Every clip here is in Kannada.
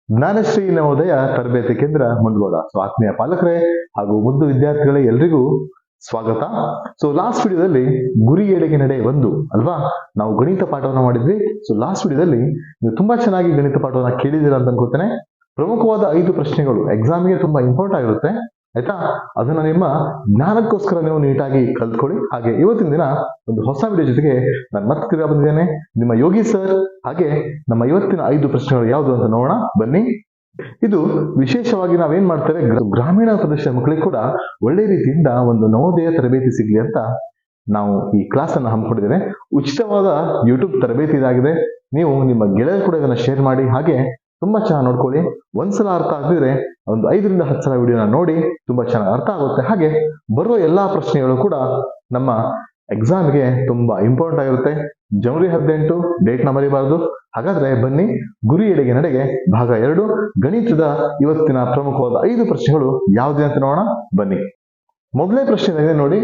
ಜ್ಞಾನಶ್ರೀ ನವೋದಯ ತರಬೇತಿ ಕೇಂದ್ರ ಮುಂಡಗೋಡ. ಸೊ ಆತ್ಮೀಯ ಪಾಲಕರೇ ಹಾಗೂ ಮುದ್ದು ವಿದ್ಯಾರ್ಥಿಗಳೇ ಎಲ್ರಿಗೂ ಸ್ವಾಗತ. ಸೊ ಲಾಸ್ಟ್ ವಿಡಿಯೋದಲ್ಲಿ ಗುರಿ ಎಡೆಗೆ ನಡೆ ಒಂದು ಅಲ್ವಾ, ನಾವು ಗಣಿತ ಪಾಠವನ್ನ ಮಾಡಿದ್ವಿ. ಸೊ ಲಾಸ್ಟ್ ವಿಡಿಯೋದಲ್ಲಿ ನೀವು ತುಂಬಾ ಚೆನ್ನಾಗಿ ಗಣಿತ ಪಾಠವನ್ನ ಕೇಳಿದ್ದೀರಾ ಅಂತ ಅನ್ಕೋತೇನೆ. ಪ್ರಮುಖವಾದ 5 ಪ್ರಶ್ನೆಗಳು ಎಕ್ಸಾಮ್ಗೆ ತುಂಬಾ ಇಂಪಾರ್ಟೆಂಟ್ ಆಗಿರುತ್ತೆ ಆಯ್ತಾ. ಅದನ್ನ ನಿಮ್ಮ ಜ್ಞಾನಕ್ಕೋಸ್ಕರ ನೀವು ನೀಟಾಗಿ ಕಲ್ತ್ಕೊಳ್ಳಿ. ಹಾಗೆ ಇವತ್ತಿನ ದಿನ ಒಂದು ಹೊಸ ವಿಡಿಯೋ ಜೊತೆಗೆ ನಾನು ಮತ್ತೆ ತಿರ್ಗಾ ಬಂದಿದ್ದೇನೆ, ನಿಮ್ಮ ಯೋಗಿ ಸರ್. ಹಾಗೆ ನಮ್ಮ ಇವತ್ತಿನ 5 ಪ್ರಶ್ನೆಗಳು ಯಾವುದು ಅಂತ ನೋಡೋಣ ಬನ್ನಿ. ಇದು ವಿಶೇಷವಾಗಿ ನಾವೇನ್ ಮಾಡ್ತೇವೆ, ಗ್ರಾಮೀಣ ಪ್ರದೇಶದ ಮಕ್ಕಳಿಗೆ ಕೂಡ ಒಳ್ಳೆ ರೀತಿಯಿಂದ ಒಂದು ನವೋದಯ ತರಬೇತಿ ಸಿಗ್ಲಿ ಅಂತ ನಾವು ಈ ಕ್ಲಾಸ್ ಅನ್ನು ಹಮ್ಮಿಕೊಂಡಿದ್ದೇವೆ. ಉಚಿತವಾದ ಯೂಟ್ಯೂಬ್ ತರಬೇತಿ ಇದಾಗಿದೆ. ನೀವು ನಿಮ್ಮ ಗೆಳೆಯರು ಕೂಡ ಇದನ್ನ ಶೇರ್ ಮಾಡಿ. ಹಾಗೆ ತುಂಬಾ ಚೆನ್ನಾಗಿ ನೋಡ್ಕೊಳ್ಳಿ. ಒಂದ್ಸಲ ಅರ್ಥ ಆಗಿದ್ರೆ ಒಂದು 5 ರಿಂದ 10 ಸಲ ವಿಡಿಯೋನ ನೋಡಿ, ತುಂಬಾ ಚೆನ್ನಾಗಿ ಅರ್ಥ ಆಗುತ್ತೆ. ಹಾಗೆ ಬರುವ ಎಲ್ಲಾ ಪ್ರಶ್ನೆಗಳು ಕೂಡ ನಮ್ಮ ಎಕ್ಸಾಮ್ಗೆ ತುಂಬಾ ಇಂಪಾರ್ಟೆಂಟ್ ಆಗಿರುತ್ತೆ. ಜನವರಿ 18 ಡೇಟ್ ನ ಮರಿಬಾರದು. ಹಾಗಾದ್ರೆ ಬನ್ನಿ, ಗುರಿ ಎಡೆಗೆ ನಡೆಗೆ ಭಾಗ 2 ಗಣಿತದ ಇವತ್ತಿನ ಪ್ರಮುಖವಾದ 5 ಪ್ರಶ್ನೆಗಳು ಯಾವುದೇ ಅಂತ ನೋಡೋಣ ಬನ್ನಿ. ಮೊದಲನೇ ಪ್ರಶ್ನೆ ಇದೆ ನೋಡಿ.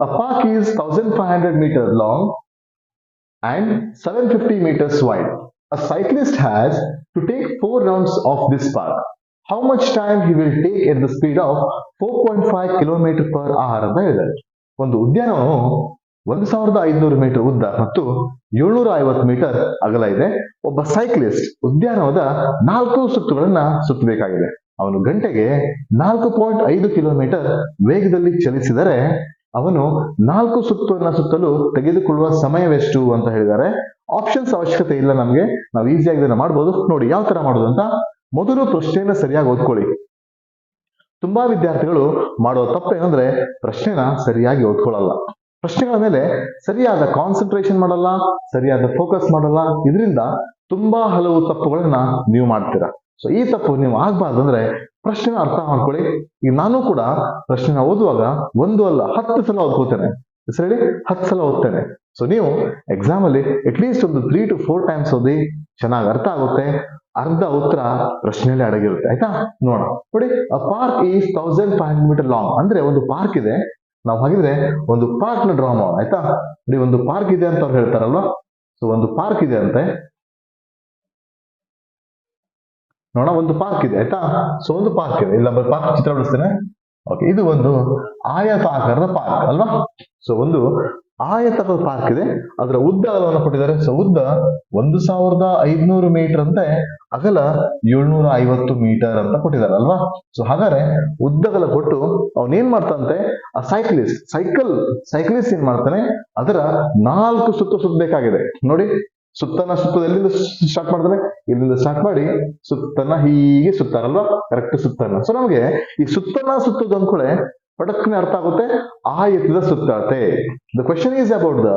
ಅ park is 1500 meters long and 750 meters wide. A cyclist has to take 4 rounds of this park. How much time he will take at the speed of 4.5 km/h ಅಂತ ಹೇಳಿದ್ದಾರೆ. ಒಂದು ಉದ್ಯಾನವನು 1500 ಮೀಟರ್ ಉದ್ದ ಮತ್ತು 750 ಮೀಟರ್ ಅಗಲ ಇದೆ. ಒಬ್ಬ ಸೈಕ್ಲಿಸ್ಟ್ ಉದ್ಯಾನವನದ 4 ಸುತ್ತುಗಳನ್ನ ಸುತ್ತಬೇಕಾಗಿದೆ. ಅವನು ಗಂಟೆಗೆ 4.5 ಕಿಲೋಮೀಟರ್ ವೇಗದಲ್ಲಿ ಚಲಿಸಿದರೆ ಅವನು 4 ಸುತ್ತನ್ನ ಸುತ್ತಲು ತೆಗೆದುಕೊಳ್ಳುವ ಸಮಯವೆಷ್ಟು ಅಂತ ಹೇಳಿದ್ದಾರೆ. ಆಪ್ಷನ್ಸ್ ಅವಶ್ಯಕತೆ ಇಲ್ಲ ನಮ್ಗೆ, ನಾವು ಈಸಿಯಾಗಿ ಇದನ್ನ ಮಾಡ್ಬೋದು. ನೋಡಿ ಯಾವ ತರ ಮಾಡೋದು ಅಂತ. ಮೊದಲು ಪ್ರಶ್ನೆಯನ್ನ ಸರಿಯಾಗಿ ಓದ್ಕೊಳ್ಳಿ. ತುಂಬಾ ವಿದ್ಯಾರ್ಥಿಗಳು ಮಾಡೋ ತಪ್ಪೇನಂದ್ರೆ ಪ್ರಶ್ನೆನ ಸರಿಯಾಗಿ ಓದ್ಕೊಳ್ಳಲ್ಲ, ಪ್ರಶ್ನೆಗಳ ಮೇಲೆ ಸರಿಯಾದ ಕಾನ್ಸಂಟ್ರೇಷನ್ ಮಾಡಲ್ಲ, ಸರಿಯಾದ ಫೋಕಸ್ ಮಾಡಲ್ಲ. ಇದರಿಂದ ತುಂಬಾ ಹಲವು ತಪ್ಪುಗಳನ್ನ ನೀವು ಮಾಡ್ತೀರಾ. ಸೊ ಈ ತಪ್ಪು ನೀವು ಆಗ್ಬಾರ್ದು ಅಂದ್ರೆ ಪ್ರಶ್ನೆನ ಅರ್ಥ ಮಾಡ್ಕೊಳ್ಳಿ. ಈಗ ನಾನು ಕೂಡ ಪ್ರಶ್ನೆನ ಓದುವಾಗ 1 ಅಲ್ಲ 10 ಸಲ ಓದ್ಕೋತೇನೆ. ಹೇಳಿ 10 ಸಲ ಓದ್ತೇನೆ. ಸೊ ನೀವು ಎಕ್ಸಾಮ್ ಅಲ್ಲಿ ಅಟ್ಲೀಸ್ಟ್ ಒಂದು 3 to 4 ಟೈಮ್ಸ್ ಓದಿ, ಚೆನ್ನಾಗಿ ಅರ್ಥ ಆಗುತ್ತೆ. ಅರ್ಧ ಉತ್ತರ ಪ್ರಶ್ನೆಯಲ್ಲಿ ಅಡಗಿರುತ್ತೆ ಆಯ್ತಾ. ನೋಡೋಣ ನೋಡಿ. ಅ ಪಾರ್ಕ್ ಈಸ್ 1500 meter ಲಾಂಗ್ ಅಂದ್ರೆ ಒಂದು ಪಾರ್ಕ್ ಇದೆ. ನಾವು ಹಾಗಿದ್ರೆ ಒಂದು ಪಾರ್ಕ್ ನ ಡ್ರಾ ಮಾಡೋಣ ಆಯ್ತಾ. ನೋಡಿ ಒಂದು ಪಾರ್ಕ್ ಇದೆ ಅಂತ ಅವ್ರು ಹೇಳ್ತಾರಲ್ವಾ. ಸೊ ಒಂದು ಪಾರ್ಕ್ ಇದೆ ಅಂತೆ ನೋಡ, ಒಂದು ಪಾರ್ಕ್ ಇದೆ ಆಯ್ತಾ. ಸೊ ಒಂದು ಪಾರ್ಕ್ ಇದೆ, ಇಲ್ಲ ಪಾರ್ಕ್ ಚಿತ್ರ ಬಿಡಿಸ್ತೇನೆ. ಓಕೆ, ಇದು ಒಂದು ಆಯತಾಕಾರದ ಪಾರ್ಕ್ ಅಲ್ವಾ. ಸೊ ಒಂದು ಆಯತಾಕಾರದ ಪಾರ್ಕ್ ಇದೆ. ಅದರ ಉದ್ದ ಅಗಲವನ್ನು ಕೊಟ್ಟಿದ್ದಾರೆ. ಸೊ ಉದ್ದ 1500 ಮೀಟರ್ ಅಂತೆ, ಅಗಲ 750 ಮೀಟರ್ ಅಂತ ಕೊಟ್ಟಿದ್ದಾರೆ ಅಲ್ವಾ. ಸೊ ಹಾಗಾದ್ರೆ ಉದ್ದಗಲ ಕೊಟ್ಟು ಅವನೇನ್ ಮಾಡ್ತಾನಂತೆ, ಆ ಸೈಕ್ಲಿಸ್ಟ್ ಏನ್ ಮಾಡ್ತಾನೆ, ಅದರ 4 ಸುತ್ತು ಸುತ್ತಬೇಕಾಗಿದೆ. ನೋಡಿ ಸುತ್ತನ ಸುತ್ತದ ಎಲ್ಲಿಂದ ಸ್ಟಾರ್ಟ್ ಮಾಡ್ತಾನೆ, ಇಲ್ಲಿಂದ ಸ್ಟಾರ್ಟ್ ಮಾಡಿ ಸುತ್ತನ ಹೀಗೆ ಸುತ್ತಾರಲ್ವಾ, ಕರೆಕ್ಟ್ ಸುತ್ತನ. ಸೊ ನಮಗೆ ಈ ಸುತ್ತನ ಸುತ್ತದ ಅಂದ್ಕೊಳ್ಳೆ ಪಟಕ್ಕನೆ ಅರ್ಥ ಆಗುತ್ತೆ, ಆಯತದ ಸುತ್ತಾತೆ. The question is about the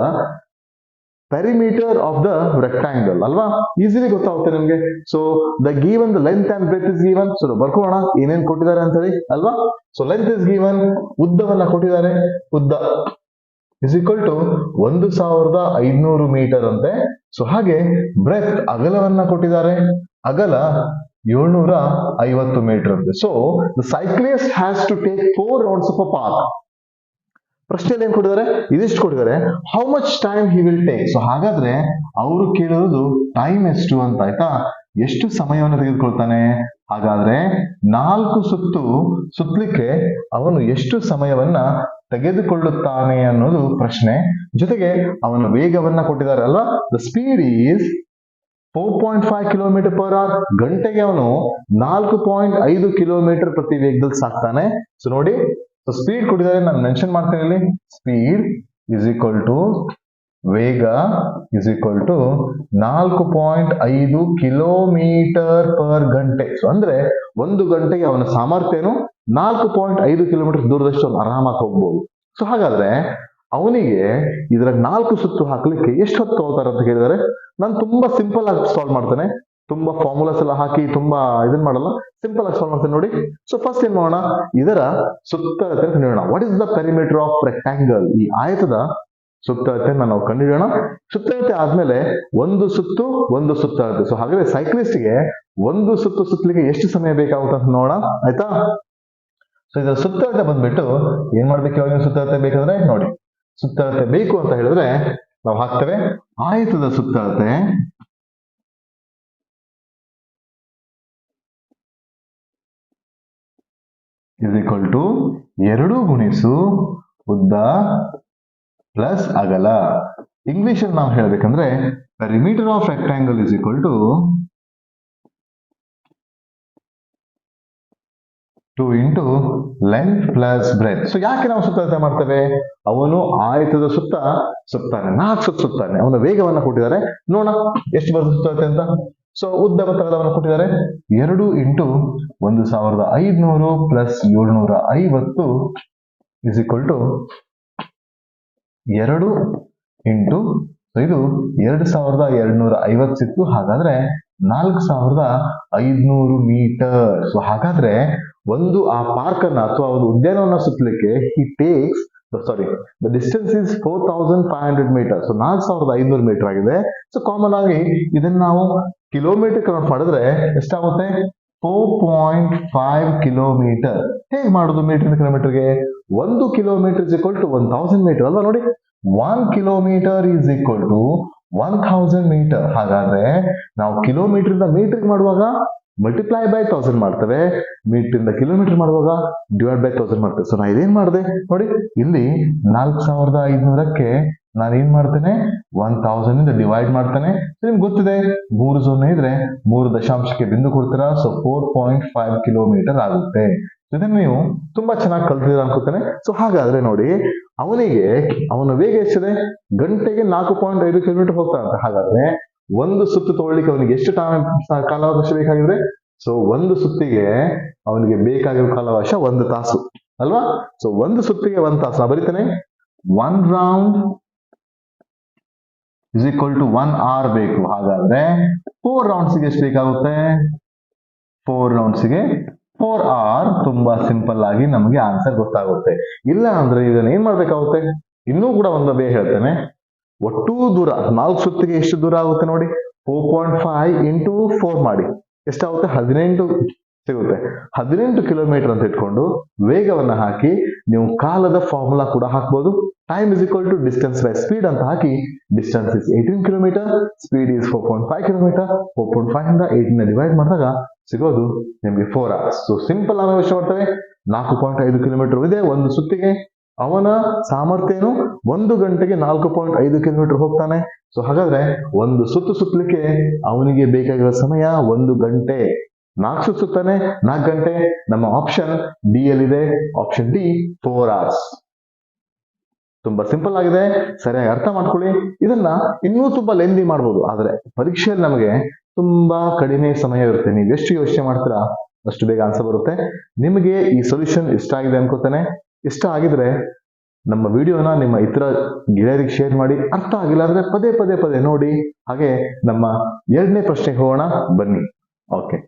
perimeter of the rectangle ಅಲ್ವಾ. ಈಸಿಲಿ ಗೊತ್ತಾಗುತ್ತೆ ನಿಮ್ಗೆ. So the given the length and breadth is given. So ಬರ್ಕೋಣ ಏನೇನ್ ಕೊಟ್ಟಿದ್ದಾರೆ ಅಂತ ಹೇಳಿ ಅಲ್ವಾ. ಸೊ ಲೆಂತ್ ಇಸ್ ಗಿವನ್, ಉದ್ದವನ್ನ ಕೊಟ್ಟಿದ್ದಾರೆ. ಉದ್ದ ಇಸ್ ಈಕ್ವಲ್ ಟು 1500 ಮೀಟರ್ ಅಂತೆ. ಸೊ ಹಾಗೆ ಬ್ರೆತ್ ಅಗಲವನ್ನ ಕೊಟ್ಟಿದ್ದಾರೆ. ಅಗಲ 750 ಮೀಟರ್ ಅಂತೆ. So the cyclist has to take 4 rounds of a park. ಪ್ರಶ್ನೆಯಲ್ಲಿ ಏನ್ ಕೊಟ್ಟಿದ್ದಾರೆ, ಇದಿಷ್ಟು ಕೊಟ್ಟಿದ್ದಾರೆ. How much time he will take. So ಹಾಗಾದ್ರೆ ಅವರು ಕೇಳಿರೋದು ಟೈಮ್ ಎಷ್ಟು ಅಂತ ಆಯ್ತಾ. ಎಷ್ಟು ಸಮಯವನ್ನು ತೆಗೆದುಕೊಳ್ತಾನೆ. ಹಾಗಾದ್ರೆ 4 ಸುತ್ತು ಸುತ್ತಲಿಕ್ಕೆ ಅವನು ಎಷ್ಟು ಸಮಯವನ್ನ ತೆಗೆದುಕೊಳ್ಳುತ್ತಾನೆ ಅನ್ನೋದು ಪ್ರಶ್ನೆ. ಜೊತೆಗೆ ಅವನ ವೇಗವನ್ನ ಕೊಟ್ಟಿದ್ದಾರೆ ಅಲ್ವಾ. The speed is 4.5 km/h. ಗಂಟೆಗೆ ಅವನು 4.5 ಕಿಲೋಮೀಟರ್ ಪ್ರತಿ ವೇಗದಲ್ಲಿ ಸಾಕ್ತಾನೆ. ಸೊ ನೋಡಿ, ಸೊ ಸ್ಪೀಡ್ ಕೊಟ್ಟಿದ್ದಾರೆ, ನಾನು ಮೆನ್ಷನ್ ಮಾಡ್ತೇನೆ ಇಲ್ಲಿ. ಸ್ಪೀಡ್ ಇಸ್ ಈಕ್ವಲ್ ಟು ವೇಗ ಇಸ್ ಈಕ್ವಲ್ ಟು 4.5 km/ಗಂಟೆ. ಸೊ ಅಂದ್ರೆ ಒಂದು ಗಂಟೆಗೆ ಅವನ ಸಾಮರ್ಥ್ಯನು 4.5 ಕಿಲೋಮೀಟರ್ ದೂರದಷ್ಟು ಅವನು ಆರಾಮಾಗಿ ಹೋಗ್ಬೋದು. ಸೊ ಹಾಗಾದ್ರೆ ಅವನಿಗೆ ಇದರ 4 ಸುತ್ತು ಹಾಕ್ಲಿಕ್ಕೆ ಎಷ್ಟು ಹೊತ್ತು ತಗೋತಾರೆ ಅಂತ ಕೇಳಿದರೆ, ನಾನು ತುಂಬಾ ಸಿಂಪಲ್ ಆಗಿ ಸಾಲ್ವ್ ಮಾಡ್ತೇನೆ. ತುಂಬಾ ಫಾರ್ಮುಲಾಸ್ ಎಲ್ಲ ಹಾಕಿ ತುಂಬಾ ಇದನ್ ಮಾಡಲ್ಲ, ಸಿಂಪಲ್ ಆಗಿ ಸಾಲ್ವ್ ಮಾಡ್ತೇನೆ ನೋಡಿ. ಸೊ ಫಸ್ಟ್ ಏನ್ ಮಾಡೋಣ, ಇದರ ಸುತ್ತಳತೆ ಕಂಡುಹಿಡಿಯೋಣ. What is the perimeter of rectangle. ಈ ಆಯತದ ಸುತ್ತಳತೆ ನಾವು ಕಂಡುಹಿಡಿಯೋಣ. ಸುತ್ತಳತೆ ಆದ್ಮೇಲೆ ಒಂದು ಸುತ್ತಳತೆ. ಸೊ ಹಾಗಾದ್ರೆ ಸೈಕ್ಲಿಸ್ಟ್ಗೆ ಒಂದು ಸುತ್ತು ಸುತ್ತಲಿಕ್ಕೆ ಎಷ್ಟು ಸಮಯ ಬೇಕಾಗುತ್ತೆ ಅಂತ ನೋಡೋಣ ಆಯ್ತಾ. ಸೊ ಇದರ ಸುತ್ತಳತೆ ಬಂದ್ಬಿಟ್ಟು ಏನ್ ಮಾಡ್ಬೇಕು, ಇವಾಗ ಸುತ್ತಳತೆ ಬೇಕಂದ್ರೆ ನೋಡಿ, ಸುತ್ತಳತೆ ಬೇಕು ಅಂತ ಹೇಳಿದ್ರೆ ನಾವು ಹಾಕ್ತೇವೆ ಆಯತದ ಸುತ್ತಳತೆ ಇಸ್ ಈಕ್ವಲ್ ಟು 2 ಗುಣಿಸು ಉದ್ದ ಪ್ಲಸ್ ಅಗಲ. ಇಂಗ್ಲಿಷ್ ಅಲ್ಲಿ ನಾವು ಹೇಳ್ಬೇಕಂದ್ರೆ perimeter of rectangle is equal to 2 into length plus breadth. So ಯಾಕೆ ನಾವು ಸುತ್ತಳತೆ ಮಾಡ್ತೇವೆ? ಅವನು ಆಯತದ ಸುತ್ತ ಸುತ್ತಾನೆ, 4 ಸುತ್ತ ಸುತ್ತಾನೆ. ಅವನ ವೇಗವನ್ನ ಕೊಟ್ಟಿದ್ದಾರೆ, ನೋಡೋಣ ಎಷ್ಟು ಬರ್ತದೆ ಸುತ್ತಳತೆ ಅಂತ. ಸೊ ಉದ್ದ ಮತ್ತು ಅಗಲವನ್ನು ಕೊಟ್ಟಿದ್ದಾರೆ, 2 into 1500 plus 750 is equal to 2 into, ಇದು 2250 ಸಿಕ್ತು. ಹಾಗಾದ್ರೆ 4500 ಮೀಟರ್. ಸೊ ಹಾಗಾದ್ರೆ ಒಂದು ಆ ಪಾರ್ಕ್ ಅನ್ನ ಅಥವಾ ಒಂದು ಉದ್ಯಾನವನ್ನ ಸುತ್ತಲಿಕ್ಕೆ the distance is 4500 metre. So 4500 metre ಆಗಿದೆ. ಸೊ ಕಾಮನ್ ಆಗಿ ಇದನ್ನ ನಾವು ಕಿಲೋಮೀಟರ್ ಕನ್ವರ್ಟ್ ಮಾಡಿದ್ರೆ ಎಷ್ಟಾಗುತ್ತೆ? 4.5 ಕಿಲೋಮೀಟರ್. ಹೇಗೆ ಮಾಡುದು ಮೀಟರ್ ಕಿಲೋಮೀಟರ್ಗೆ? 1 kilometre is equal to 1000 metre ಅಲ್ವಾ? ನೋಡಿ, 1 kilometre is equal to 1000 metre. ಹಾಗಾದ್ರೆ ನಾವು ಕಿಲೋಮೀಟರ್ ಇಂದ ಮೀಟರ್ ಮಾಡುವಾಗ ಮಲ್ಟಿಪ್ಲೈ ಬೈ 1000 ಮಾಡ್ತೇವೆ, ಮೀಟರ್ ಇಂದ ಕಿಲೋಮೀಟರ್ ಮಾಡುವಾಗ ಡಿವೈಡ್ ಬೈ 1000 ಮಾಡ್ತೇವೆ. ಸೊ ನಾ ಇದೇನ್ ಮಾಡಿದೆ ನೋಡಿ, ಇಲ್ಲಿ 4500ಕ್ಕೆ ನಾನು ಏನ್ ಮಾಡ್ತೇನೆ, 1000 ಇಂದ ಡಿವೈಡ್ ಮಾಡ್ತೇನೆ. ನಿಮ್ಗೆ ಗೊತ್ತಿದೆ 3 0 ಇದ್ರೆ 3 ದಶಾಂಶಕ್ಕೆ ಬಿಂದು ಕೊಡ್ತೀರಾ. ಸೊ 4.5 ಕಿಲೋಮೀಟರ್ ಆಗುತ್ತೆ. ಇದನ್ನ ನೀವು ತುಂಬಾ ಚೆನ್ನಾಗಿ ಕಲ್ತಿದ್ದೀರ ಅನ್ಕೋತೇನೆ. ಸೊ ಹಾಗಾದ್ರೆ ನೋಡಿ, ಅವನ ವೇಗ ಎಷ್ಟಿದೆ? ಗಂಟೆಗೆ 4.5 ಕಿಲೋಮೀಟರ್ ಹೋಗ್ತಾನಂತೆ. ಹಾಗಾದ್ರೆ ಒಂದು ಸುತ್ತು ತಗೊಳ್ಳಿಕ್ಕೆ ಅವನಿಗೆ ಎಷ್ಟು ಕಾಲಾವಕಾಶ ಬೇಕಾಗಿದ್ರೆ? ಸೊ ಒಂದು ಸುತ್ತಿಗೆ ಅವನಿಗೆ ಬೇಕಾಗಿರೋ ಕಾಲಾವಕಾಶ 1 ತಾಸು ಅಲ್ವಾ? ಸೊ ಒಂದು ಸುತ್ತಿಗೆ 1 ತಾಸು. ನಾ ಬರೀತೇನೆ, 1 round is equal to 1 hour ಬೇಕು. ಹಾಗಾದ್ರೆ 4 ರೌಂಡ್ಸ್ಗೆ ಎಷ್ಟು ಬೇಕಾಗುತ್ತೆ? 4 ರೌಂಡ್ಸ್ಗೆ 4 hour. ತುಂಬಾ ಸಿಂಪಲ್ ಆಗಿ ನಮಗೆ ಆನ್ಸರ್ ಗೊತ್ತಾಗುತ್ತೆ. ಇಲ್ಲ ಅಂದ್ರೆ ಇದನ್ನ ಏನ್ ಮಾಡ್ಬೇಕಾಗುತ್ತೆ? ಇನ್ನೂ ಕೂಡ ಒಂದು ಬೇಗ ಹೇಳ್ತೇನೆ. ಒಟ್ಟು ದೂರ 4 ಸುತ್ತಿಗೆ ಎಷ್ಟು ದೂರ ಆಗುತ್ತೆ ನೋಡಿ, 4.5 ಇಂಟು 4 ಮಾಡಿ ಎಷ್ಟಾಗುತ್ತೆ? 18 ಸಿಗುತ್ತೆ. 18 ಕಿಲೋಮೀಟರ್ ಅಂತ ಇಟ್ಕೊಂಡು ವೇಗವನ್ನ ಹಾಕಿ ನೀವು ಕಾಲದ ಫಾರ್ಮುಲಾ ಕೂಡ ಹಾಕ್ಬೋದು. Time is equal to distance by speed ಅಂತ ಹಾಕಿ, distance is 18 kilometre, speed is 4.5 kilometre. 4.5 ಇಂದ 18 ಡಿವೈಡ್ ಮಾಡಿದಾಗ ಸಿಗೋದು ನಿಮ್ಗೆ 4 hours. ಸೊ ಸಿಂಪಲ್ ಆಗಿ ಯೋಚನೆ ಮಾಡ್ತೇವೆ, 4.5 ಕಿಲೋಮೀಟರ್ ಇದೆ ಒಂದು ಸುತ್ತಿಗೆ. ಅವನ ಸಾಮರ್ಥ್ಯ ಏನು? 1 ಗಂಟೆಗೆ 4.5 ಕಿಲೋಮೀಟರ್ ಹೋಗ್ತಾನೆ. ಸೊ ಹಾಗಾದ್ರೆ ಒಂದು ಸುತ್ತು ಸುತ್ತಲಿಕ್ಕೆ ಅವನಿಗೆ ಬೇಕಾಗಿರೋ ಸಮಯ 1 ಗಂಟೆ. 4 ಸುತ್ತು ಸುತ್ತಾನೆ, 4 ಗಂಟೆ. ನಮ್ಮ ಆಪ್ಷನ್ ಡಿ ಯಲ್ಲಿದೆ, ಆಪ್ಷನ್ ಡಿ 4 hours. ತುಂಬಾ ಸಿಂಪಲ್ ಆಗಿದೆ, ಸರಿಯಾಗಿ ಅರ್ಥ ಮಾಡ್ಕೊಳ್ಳಿ. ಇದನ್ನ ಇನ್ನೂ ತುಂಬಾ ಲೆಂದಿ ಮಾಡ್ಬೋದು, ಆದ್ರೆ ಪರೀಕ್ಷೆಯಲ್ಲಿ ನಮಗೆ ತುಂಬಾ ಕಡಿಮೆ ಸಮಯ ಇರುತ್ತೆ. ನೀವು ಎಷ್ಟು ಯೋಚನೆ ಮಾಡ್ತೀರಾ ಅಷ್ಟು ಬೇಗ ಆನ್ಸರ್ ಬರುತ್ತೆ. ನಿಮಗೆ ಈ ಸೊಲ್ಯೂಷನ್ ಇಷ್ಟ ಆಗಿದೆ ಅನ್ಕೋತೇನೆ. ಇಷ್ಟ ಆಗಿದ್ರೆ ನಮ್ಮ ವಿಡಿಯೋನ ನಿಮ್ಮ ಇತರ ಗೆಳೆಯರಿಗೆ ಶೇರ್ ಮಾಡಿ. ಅರ್ಥ ಆಗಿಲ್ಲ ಅಂದ್ರೆ ಪದೇ ನೋಡಿ. ಹಾಗೆ ನಮ್ಮ 2ನೇ ಪ್ರಶ್ನೆಗೆ ಹೋಗೋಣ ಬನ್ನಿ. ಓಕೆ,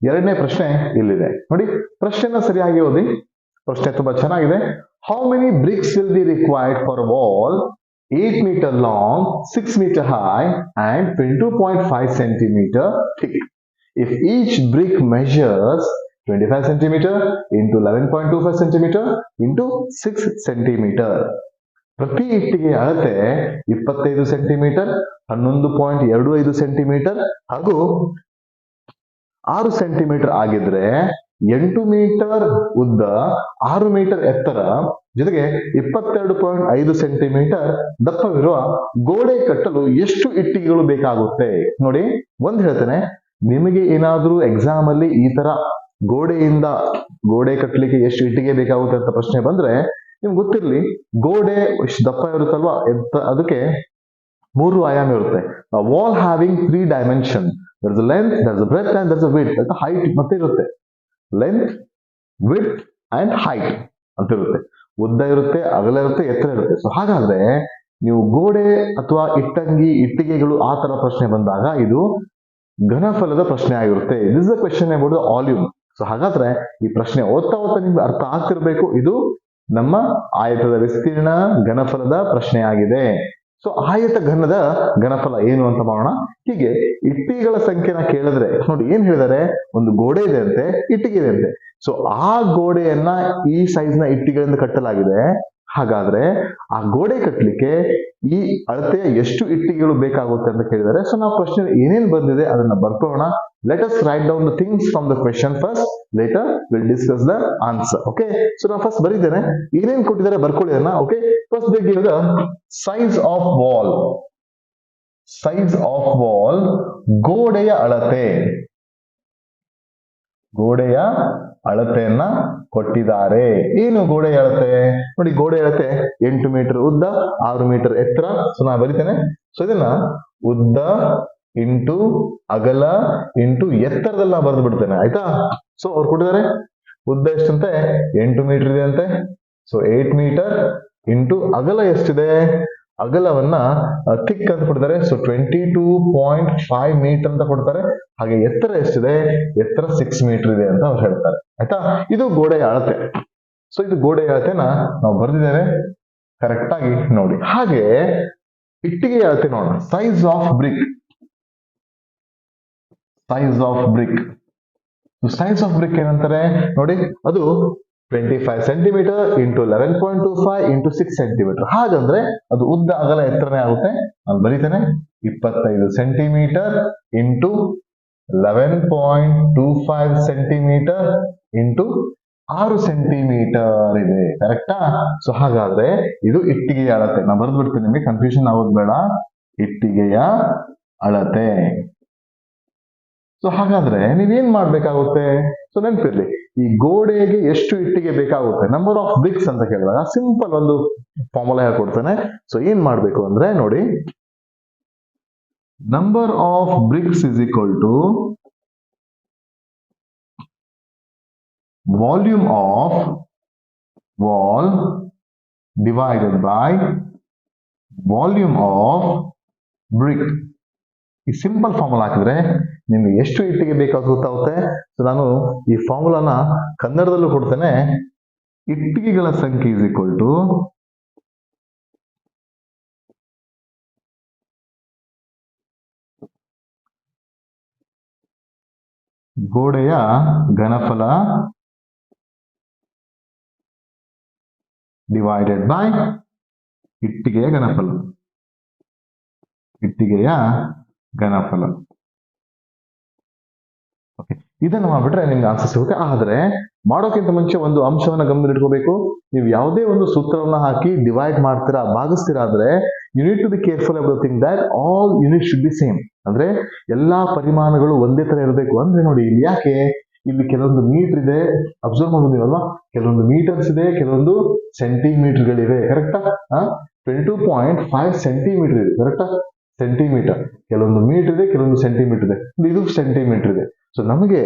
2ನೇ ಪ್ರಶ್ನೆ ಇಲ್ಲಿದೆ ನೋಡಿ. ಪ್ರಶ್ನೆನ ಸರಿಯಾಗಿ ಓದಿ. ಪ್ರಶ್ನೆ ತುಂಬಾ ಚೆನ್ನಾಗಿದೆ. How many bricks will be required for a wall 8 meter long, 6 meter high and 22.5 centimeter thick if each brick measures 25 centimeter into 11.25 centimeter into 6 centimeter. ಪ್ರತಿ ಇಟ್ಟಿಗೆ ಅಳತೆ 25 ಸೆಂಟಿಮೀಟರ್, 11.25 ಸೆಂಟಿಮೀಟರ್ ಹಾಗೂ 6 ಸೆಂಟಿಮೀಟರ್ ಆಗಿದ್ರೆ 8 ಮೀಟರ್ ಉದ್ದ, 6 ಮೀಟರ್ ಎತ್ತರ, ಜೊತೆಗೆ 22.5 ಸೆಂಟಿಮೀಟರ್ ದಪ್ಪವಿರುವ ಗೋಡೆ ಕಟ್ಟಲು ಎಷ್ಟು ಇಟ್ಟಿಗೆಗಳು ಬೇಕಾಗುತ್ತೆ? ನೋಡಿ, ಒಂದ್ ಹೇಳ್ತೇನೆ, ನಿಮಗೆ ಏನಾದ್ರೂ ಎಕ್ಸಾಮ್ ಅಲ್ಲಿ ಈ ತರ ಗೋಡೆ ಕಟ್ಟಲಿಕ್ಕೆ ಎಷ್ಟು ಇಟ್ಟಿಗೆ ಬೇಕಾಗುತ್ತೆ ಅಂತ ಪ್ರಶ್ನೆ ಬಂದ್ರೆ ನಿಮ್ಗೆ ಗೊತ್ತಿರ್ಲಿ, ಗೋಡೆ ಎಷ್ಟು ದಪ್ಪ ಇರುತ್ತಲ್ವಾ, ಅದಕ್ಕೆ 3 ಆಯಾಮ ಇರುತ್ತೆ. Wall having 3 dimension. there is a length, there is a breadth and there is a width ಅಂತ ಹೈಟ್ ಮತ್ತೆ ಇರುತ್ತೆ. ಲೆಂತ್, ವಿಡ್ತ್ ಅಂಡ್ ಹೈಟ್ ಅಂತ ಇರುತ್ತೆ. ಉದ್ದ ಇರುತ್ತೆ, ಅಗಲ ಇರುತ್ತೆ, ಎತ್ತರ ಇರುತ್ತೆ. ಸೊ ಹಾಗಾದ್ರೆ ನೀವು ಗೋಡೆ ಅಥವಾ ಇಟ್ಟಿಗೆಗಳು ಆ ತರ ಪ್ರಶ್ನೆ ಬಂದಾಗ ಇದು ಘನಫಲದ ಪ್ರಶ್ನೆ ಆಗಿರುತ್ತೆ. This is a question about the volume. So ಹಾಗಾದ್ರೆ ಈ ಪ್ರಶ್ನೆ ಓದ್ತಾ ನಿಮ್ಗೆ ಅರ್ಥ ಆಗ್ತಿರ್ಬೇಕು. ಇದು ನಮ್ಮ ಆಯತದ ವಿಸ್ತೀರ್ಣ ಘನಫಲದ ಪ್ರಶ್ನೆ ಆಗಿದೆ. ಸೊ ಆಯತ ಘನಫಲ ಏನು ಅಂತ ಮಾಡೋಣ. ಹೀಗೆ ಇಟ್ಟಿಗೆಗಳ ಸಂಖ್ಯೆನ ಕೇಳಿದ್ರೆ ನೋಡಿ ಏನ್ ಹೇಳಿದಾರೆ, ಒಂದು ಗೋಡೆ ಇದೆ ಅಂತೆ, ಇಟ್ಟಿಗೆ ಇದೆ ಅಂತೆ. ಸೊ ಆ ಗೋಡೆಯನ್ನ ಈ ಸೈಜ್ ನ ಇಟ್ಟಿಗೆಗಳಿಂದ ಕಟ್ಟಲಾಗಿದೆ, ಹಾಗಾದ್ರೆ ಆ ಗೋಡೆ ಕಟ್ಟಲಿಕ್ಕೆ ಈ ಅಳತೆಯ ಎಷ್ಟು ಇಟ್ಟಿಗೆಗಳು ಬೇಕಾಗುತ್ತೆ ಅಂತ ಕೇಳಿದರೆ, ಸೊ ನಾವು ಪ್ರಶ್ನೆ ಏನೇನು ಬಂದಿದೆ ಅದನ್ನ ಬರ್ಕೊಳ್ಳೋಣ. Let us write down the things from the question first, later will discuss the answer. Okay, so ನಾವು ಫಸ್ಟ್ ಬರೀದ್ದೇನೆ, ಏನೇನು ಕೊಟ್ಟಿದ್ದಾರೆ ಬರ್ಕೊಳ್ಳಿ ಅದನ್ನ. Okay, first they give the size of wall. Size of wall, ಗೋಡೆಯ ಅಳತೆ. ಗೋಡೆಯ ಅಳತೆಯನ್ನ ಕೊಟ್ಟಿದ್ದಾರೆ. ಏನು ಗೋಡೆಯ ಅಳತೆ? ನೋಡಿ, ಗೋಡೆ ಅಳತೆ 8 ಮೀಟರ್ ಉದ್ದ, 6 ಮೀಟರ್ ಎತ್ತರ. ಸೊ ನಾ ಬರೀತೇನೆ. ಸೊ ಇದನ್ನ ಉದ್ದ ಇಂಟು ಅಗಲ ಇಂಟು ಎತ್ತರದಲ್ಲಿ ನಾ ಬರೆದು ಬಿಡ್ತೇನೆ, ಆಯ್ತಾ? ಸೊ ಅವ್ರು ಕೊಟ್ಟಿದ್ದಾರೆ ಉದ್ದ ಎಷ್ಟಂತೆ 8 ಮೀಟರ್ ಇದೆ ಅಂತೆ. ಸೊ 8 ಮೀಟರ್ ಇಂಟು ಅಗಲ ಎಷ್ಟಿದೆ? ಅಗಲವನ್ನ ಥಿಕ್ ಅಂತ ಕೊಡ್ತಾರೆ. ಸೊ 22.5 ಮೀಟರ್ ಅಂತ ಕೊಡ್ತಾರೆ. ಹಾಗೆ ಎತ್ತರ ಎಷ್ಟಿದೆ? ಎತ್ತರ 6 ಮೀಟರ್ ಇದೆ ಅಂತ ಅವ್ರು ಹೇಳ್ತಾರೆ, ಆಯ್ತಾ? ಇದು ಗೋಡೆಯ ಅಳತೆ. ಸೊ ಇದು ಗೋಡೆಯ ಅಳತೆನ ನಾವು ಬರೆದಿದ್ದೇವೆ ಕರೆಕ್ಟ್ ಆಗಿ ನೋಡಿ. ಹಾಗೆ ಇಟ್ಟಿಗೆ ಅಳತೆ ನೋಡೋಣ. Size of brick. Size of brick. Size of brick ಏನಂತಾರೆ ನೋಡಿ, ಅದು 25 ಸೆಂಟಿಮೀಟರ್ ಇಂಟು 11.25 ಇಂಟು 6 ಸೆಂಟಿಮೀಟರ್. ಹಾಗಂದ್ರೆ ಅದು ಉದ್ದ ಅಗಲ ಎತ್ತರನೇ ಆಗುತ್ತೆ. ನಾನು ಬರೀತೇನೆ 25 centimetre into 11.25 centimetre into 6 centimetre ಇದೆ, ಕರೆಕ್ಟಾ? ಸೊ ಹಾಗಾದ್ರೆ ಇದು ಇಟ್ಟಿಗೆಯ ಅಳತೆ. ನಾನು ಬರೆದು ಬಿಡ್ತೀನಿ, ನಿಮಗೆ ಕನ್ಫ್ಯೂಷನ್ ಆಗೋದು ಬೇಡ. ಇಟ್ಟಿಗೆಯ ಅಳತೆ. ಸೊ ಹಾಗಾದ್ರೆ ನೀವೇನ್ ಮಾಡ್ಬೇಕಾಗುತ್ತೆ? ಸೊ ನೆನಪಿರ್ಲಿ, ಈ ಗೋಡೆಗೆ ಎಷ್ಟು ಇಟ್ಟಿಗೆ ಬೇಕಾಗುತ್ತೆ, ನಂಬರ್ ಆಫ್ ಬ್ರಿಕ್ಸ್ ಅಂತ ಕೇಳಿದಾಗ ಸಿಂಪಲ್ ಒಂದು ಫಾರ್ಮುಲಾ ಹೇಳ್ಕೊಡ್ತೇನೆ. ಸೊ ಏನ್ ಮಾಡ್ಬೇಕು ಅಂದ್ರೆ ನೋಡಿ, number of bricks is equal to volume of wall divided by volume of brick. ಈ ಸಿಂಪಲ್ ಫಾರ್ಮುಲಾ ಹಾಕಿದ್ರೆ ನಿಮ್ಗೆ ಎಷ್ಟು ಇಟ್ಟಿಗೆ ಬೇಕಾದ ಗೊತ್ತಾಗುತ್ತೆ. ಸೊ ನಾನು ಈ ಫಾರ್ಮುಲಾನ ಕನ್ನಡದಲ್ಲೂ ಕೊಡ್ತೇನೆ. ಇಟ್ಟಿಗೆಗಳ ಸಂಖ್ಯೆ ಇಸ್ ಈಕ್ವಲ್ ಟು ಗೋಡೆಯ ಘನಫಲ ಡಿವೈಡೆಡ್ ಬೈ ಇಟ್ಟಿಗೆಯ ಘನಫಲ. ಇಟ್ಟಿಗೆಯ ಘನಫಲ. ಇದನ್ನು ಮಾಡ್ಬಿಟ್ರೆ ನಿಮ್ಗೆ ಆನ್ಸರ್ ಸಿಗುತ್ತೆ. ಆದ್ರೆ ಮಾಡೋಕ್ಕಿಂತ ಮುಂಚೆ ಒಂದು ಅಂಶವನ್ನ ಗಮನ ಇಟ್ಕೋಬೇಕು. ನೀವು ಯಾವುದೇ ಒಂದು ಸೂತ್ರವನ್ನ ಹಾಕಿ ಡಿವೈಡ್ ಮಾಡ್ತೀರಾ, ಭಾಗಿಸ್ತೀರಾ ಅಂದ್ರೆ you need to be careful about thing that all unit should be same. ಅಂದ್ರೆ ಎಲ್ಲಾ ಪರಿಮಾಣಗಳು ಒಂದೇ ತರ ಇರಬೇಕು. ಅಂದ್ರೆ ನೋಡಿ, ಇಲ್ಲಿ ಯಾಕೆ ಇಲ್ಲಿ ಕೆಲವೊಂದು ಮೀಟರ್ ಇದೆ, ಅಬ್ಸರ್ವ್ ಮಾಡಿದೀವಲ್ವಾ, ಕೆಲವೊಂದು ಮೀಟರ್ಸ್ ಇದೆ, ಕೆಲವೊಂದು ಸೆಂಟಿಮೀಟರ್ಗಳಿವೆ, ಕರೆಕ್ಟಾ? 22.5 ಸೆಂಟಿಮೀಟರ್ ಇದೆ, ಕರೆಕ್ಟಾ? ಸೆಂಟಿಮೀಟರ್. ಕೆಲವೊಂದು ಮೀಟರ್ ಇದೆ, ಕೆಲವೊಂದು ಸೆಂಟಿಮೀಟರ್ ಇದೆ, ಇದು ಸೆಂಟಿಮೀಟರ್ ಇದೆ. ಸೊ ನಮಗೆ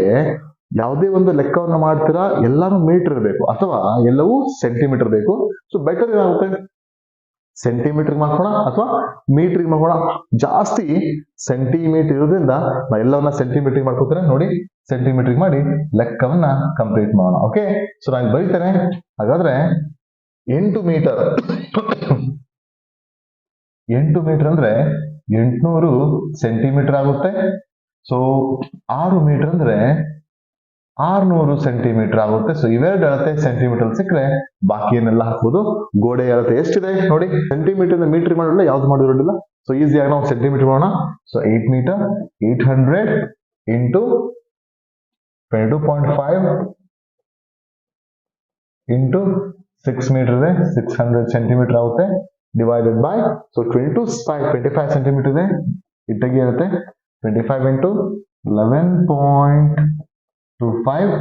ಯಾವುದೇ ಒಂದು ಲೆಕ್ಕವನ್ನು ಮಾಡ್ತೀರಾ ಎಲ್ಲಾನು ಮೀಟರ್ ಬೇಕು ಅಥವಾ ಎಲ್ಲವೂ ಸೆಂಟಿಮೀಟರ್ ಬೇಕು. ಸೊ ಬೆಟರ್ ಏನಾಗುತ್ತೆ, ಸೆಂಟಿಮೀಟರ್ ಮಾಡ್ಕೋಣ ಅಥವಾ ಮೀಟರ್ ಮಾಡ್ಕೋಣ. ಜಾಸ್ತಿ ಸೆಂಟಿಮೀಟರ್ ಇರೋದ್ರಿಂದ ನಾವು ಎಲ್ಲವನ್ನ ಸೆಂಟಿಮೀಟರ್ ಮಾಡ್ಕೋತಾರೆ. ನೋಡಿ, ಸೆಂಟಿಮೀಟರ್ ಮಾಡಿ ಲೆಕ್ಕವನ್ನ ಕಂಪ್ಲೀಟ್ ಮಾಡೋಣ. ಓಕೆ, ಸೊ ನಾನು ಬರೀತೇನೆ. ಹಾಗಾದ್ರೆ 8 ಮೀಟರ್ 8 ಮೀಟರ್ ಅಂದ್ರೆ 800 ಸೆಂಟಿಮೀಟರ್ ಆಗುತ್ತೆ. ಸೊ 6 ಮೀಟರ್ ಅಂದ್ರೆ 600 ಸೆಂಟಿಮೀಟರ್ ಆಗುತ್ತೆ. ಸೊ ಇವೆರಡು ಅಳತೆ ಸೆಂಟಿಮೀಟರ್ ಸಿಕ್ಕರೆ ಬಾಕಿಯನ್ನೆಲ್ಲ ಹಾಕ್ಬೋದು. ಗೋಡೆ ಅಳತೆ ಎಷ್ಟಿದೆ ನೋಡಿ, ಸೆಂಟಿಮೀಟರ್ ಮೀಟರ್ ಮಾಡೋಲ್ಲ, ಯಾವ್ದು ಮಾಡಿರೋದಿಲ್ಲ. ಸೊ ಈಸಿಯಾಗಿ ನಾವು ಸೆಂಟಿಮೀಟರ್ ಮಾಡೋಣ. So 8 metre 800 into 22.5 into 6 metre ಇದೆ, 600 ಸೆಂಟಿಮೀಟರ್ ಆಗುತ್ತೆ. ಡಿವೈಡೆಡ್ ಬೈ, ಸೊ 25 ಸೆಂಟಿಮೀಟರ್ ಇದೆ ಇಟ್ಟಿಗೆ ಇರುತ್ತೆ. 25 ಇಂಟು 11.25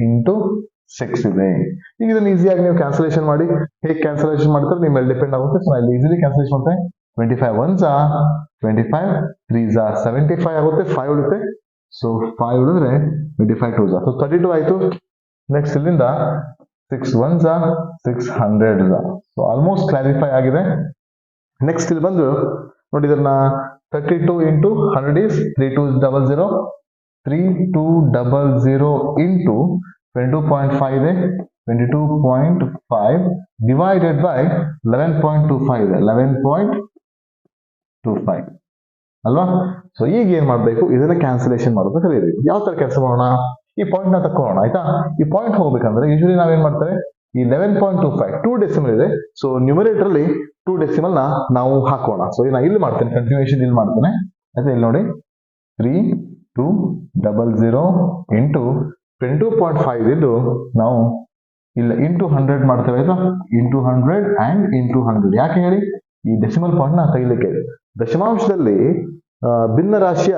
ಇಂಟು 6 ಇದೆ. ಈಗ ಇದನ್ನು ಈಸಿಯಾಗಿ ನೀವು ಕ್ಯಾನ್ಸಲೇಷನ್ ಮಾಡಿ. ಹೇಗೆ ಕ್ಯಾನ್ಸಲೇಷನ್ ಮಾಡ್ತಾರೆ ನಿಮ್ಮ ಮೇಲೆ ಡಿಪೆಂಡ್ ಆಗುತ್ತೆ. ಸೊ ನಾನು ಈಸಿಲಿ ಕ್ಯಾನ್ಸಲೇಷನ್ ಮಾಡ್ತೇನೆ. 25 1s 25, 3s 75 ಆಗುತ್ತೆ, 5 ಉಳಿತೆ. ಸೊ 5 ಉಳಿದ್ರೆ 25 2s, ಸೊ 32 ಆಯ್ತು. ನೆಕ್ಸ್ಟ್ ಇಲ್ಲಿಂದ 6 1s 600. ಸೊ ಆಲ್ಮೋಸ್ಟ್ ಕ್ಲಾರಿಫೈ ಆಗಿದೆ. ನೆಕ್ಸ್ಟ್ ಇಲ್ಲಿ ಬಂದು ನೋಡಿ, ಇದನ್ನ 32 ಇಂಟು 100 is 3200, 3200 ಇಂಟು 22.5 ಇದೆ, 22.5 ಡಿವೈಡೆಡ್ ಬೈ 11.25 ಇದೆ, 11.25 ಅಲ್ವಾ? ಸೊ ಈಗ ಏನ್ ಮಾಡ್ಬೇಕು, ಇದನ್ನ ಕ್ಯಾನ್ಸಲೇಷನ್ ಮಾಡೋದು ಕಲಿಯಬೇಕು. ಯಾವ ತರ ಕ್ಯಾನ್ಸಲ್ ಮಾಡೋಣ? ಈ ಪಾಯಿಂಟ್ ನ ತಕೊಳ್ಳೋಣ, ಆಯ್ತಾ? ಈ ಪಾಯಿಂಟ್ ಹೋಗ್ಬೇಕಂದ್ರೆ ಯೂಶಲಿ ನಾವೇನ್ ಮಾಡ್ತೇವೆ, ಈ 11.25 2 ಡೆಸಿಮಲ್ ಇದೆ. ಸೊ ನ್ಯೂಮರೇಟರ್ ಅಲ್ಲಿ 2 ಡೆಸಿಮಲ್ ನ ನಾವು ಹಾಕೋಣ. ಸೊ ನಾನು ಇಲ್ಲಿ ಮಾಡ್ತೇನೆ, ಕಂಟಿನ್ಯೂಷನ್ ಇಲ್ಲಿ ಮಾಡ್ತೇನೆ. ಅದೇ ಇಲ್ಲಿ ನೋಡಿ 3200 ಇಂಟು 22.5 ಇದು ನಾವು ಇಲ್ಲ ಇಂಟು 100 ಮಾಡ್ತೇವೆ ಆಯ್ತಾ. ಇಂಟು 100 ಅಂಡ್ ಇಂಟು 100 ಯಾಕೆ ಹೇಳಿ, ಈ ಡೆಸಿಮಲ್ ಪಾಯಿಂಟ್ ನ ತೆಗಿಲಿಕ್ಕೆ. ದಶಮಾಂಶದಲ್ಲಿ ಭಿನ್ನ ರಾಶಿಯ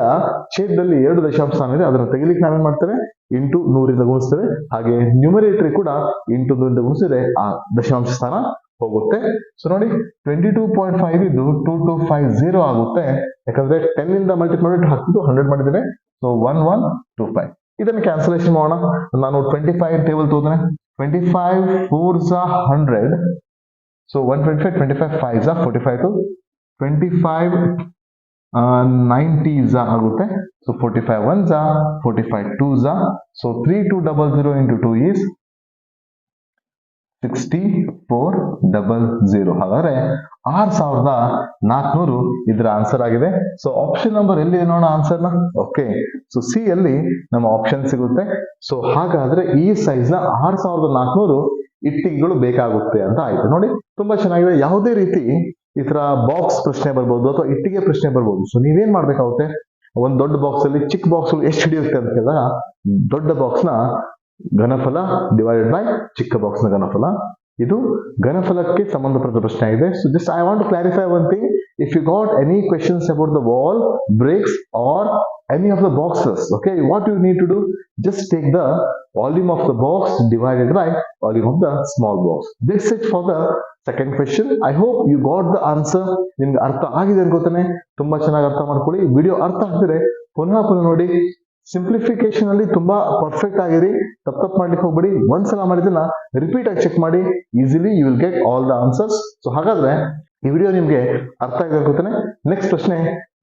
ಛೇದದಲ್ಲಿ 2 ದಶಾಂಶ ಸ್ಥಾನ ಇದೆ, ಅದನ್ನು ತೆಗಿಲಿಕ್ಕೆ ನಾವೇನ್ ಮಾಡ್ತೇವೆ, ಇಂಟು 100ರಿಂದ ಗುಣಿಸ್ತೇವೆ. ಹಾಗೆ ನ್ಯೂಮರೇಟರ್ ಕೂಡ ಇಂಟು 100ರಿಂದ ಗುಣಿಸಿದ್ರೆ ಆ ದಶಾಂಶ ಸ್ಥಾನ ಹೋಗುತ್ತೆ. ಸೊ ನೋಡಿ 22.5 ಇದು 2250 ಆಗುತ್ತೆ. ಯಾಕಂದ್ರೆ 10 ಇಂದ ಮಲ್ಟಿಪ್ಲೈ ಮಾಡಿ ಹಾಕಿದ್ದು 100 ಮಾಡಿದ್ದೇವೆ. ಸೊ 1125 ಇದನ್ನು ಕ್ಯಾನ್ಸಲೇಷನ್ ಮಾಡೋಣ. ನಾನು 25 table ತೋದ್ರೆ 25 4s 100. So 125 25 5s 45 25 90s ಆಗುತ್ತೆ. So 45 1s 45 2s. So 3200 into 2 is 6400. ಹಾಗಾದ್ರೆ 6400 ಇದರ ಆನ್ಸರ್ ಆಗಿದೆ. ಸೊ ಆಪ್ಷನ್ ನಂಬರ್ ಎಲ್ಲಿದೆ ನೋಡೋಣ ಆನ್ಸರ್ ನ. ಓಕೆ, ಸೊ ಸಿ ಅಲ್ಲಿ ನಮ್ಮ ಆಪ್ಷನ್ ಸಿಗುತ್ತೆ. ಸೊ ಹಾಗಾದ್ರೆ ಈ ಸೈಜ್ ನ 6400 ಇಟ್ಟಿಗೆಗಳು ಬೇಕಾಗುತ್ತೆ ಅಂತ ಆಯ್ತು. ನೋಡಿ ತುಂಬಾ ಚೆನ್ನಾಗಿದೆ. ಯಾವುದೇ ರೀತಿ ಈ ತರ ಬಾಕ್ಸ್ ಪ್ರಶ್ನೆ ಬರ್ಬೋದು ಅಥವಾ ಇಟ್ಟಿಗೆ ಪ್ರಶ್ನೆ ಬರ್ಬೋದು. ಸೊ ನೀವೇನ್ ಮಾಡ್ಬೇಕಾಗುತ್ತೆ, ಒಂದ್ ದೊಡ್ಡ ಬಾಕ್ಸ್ ಅಲ್ಲಿ ಚಿಕ್ಕ ಬಾಕ್ಸ್ ಎಷ್ಟು ಹಿಡಿಯುತ್ತೆ ಅಂತ ಹೇಳಿದಾಗ ದೊಡ್ಡ ಬಾಕ್ಸ್ ನ ಘನಫಲ ಡಿವೈಡೆಡ್ ಬೈ ಚಿಕ್ಕ ಬಾಕ್ಸ್ ನ ಘನಫಲ. ಇದು ಘನಫಲಕ್ಕೆ ಸಂಬಂಧಪಟ್ಟ ಪ್ರಶ್ನೆ ಆಗಿದೆ. So just I want to clarify one thing. If you got any questions about the wall, bricks are any of the boxes, okay, what you need to do, just take the volume of the box divided by volume of the small box. That's it for the second question. I hope you got the answer. ನಿಮ್ಗೆ ಅರ್ಥ ಆಗಿದೆ ಅನ್ಕೋತಾನೆ. ತುಂಬಾ ಚೆನ್ನಾಗಿ ಅರ್ಥ ಮಾಡ್ಕೊಳ್ಳಿ. ವಿಡಿಯೋ ಅರ್ಥ ಆಗ್ತಿದ್ರೆ ಪುನಃ ನೋಡಿ. ಸಿಂಪ್ಲಿಫಿಕೇಶನ್ ಅಲ್ಲಿ ತುಂಬಾ ಪರ್ಫೆಕ್ಟ್ ಆಗಿರಿ. ತಪ್ಪು ಮಾಡ್ಲಿಕ್ಕೆ ಹೋಗ್ಬೇಡಿ. ಒಂದ್ಸಲ ಮಾಡಿದ್ದನ್ನ ರಿಪೀಟ್ ಆಗಿ ಚೆಕ್ ಮಾಡಿ. Easily you will get all the answers. So ಹಾಗಾದ್ರೆ ಈ ವಿಡಿಯೋ ನಿಮ್ಗೆ ಅರ್ಥ ಆಗಿದೆ ಅನ್ಕೋತಾನೆ. ನೆಕ್ಸ್ಟ್ ಪ್ರಶ್ನೆ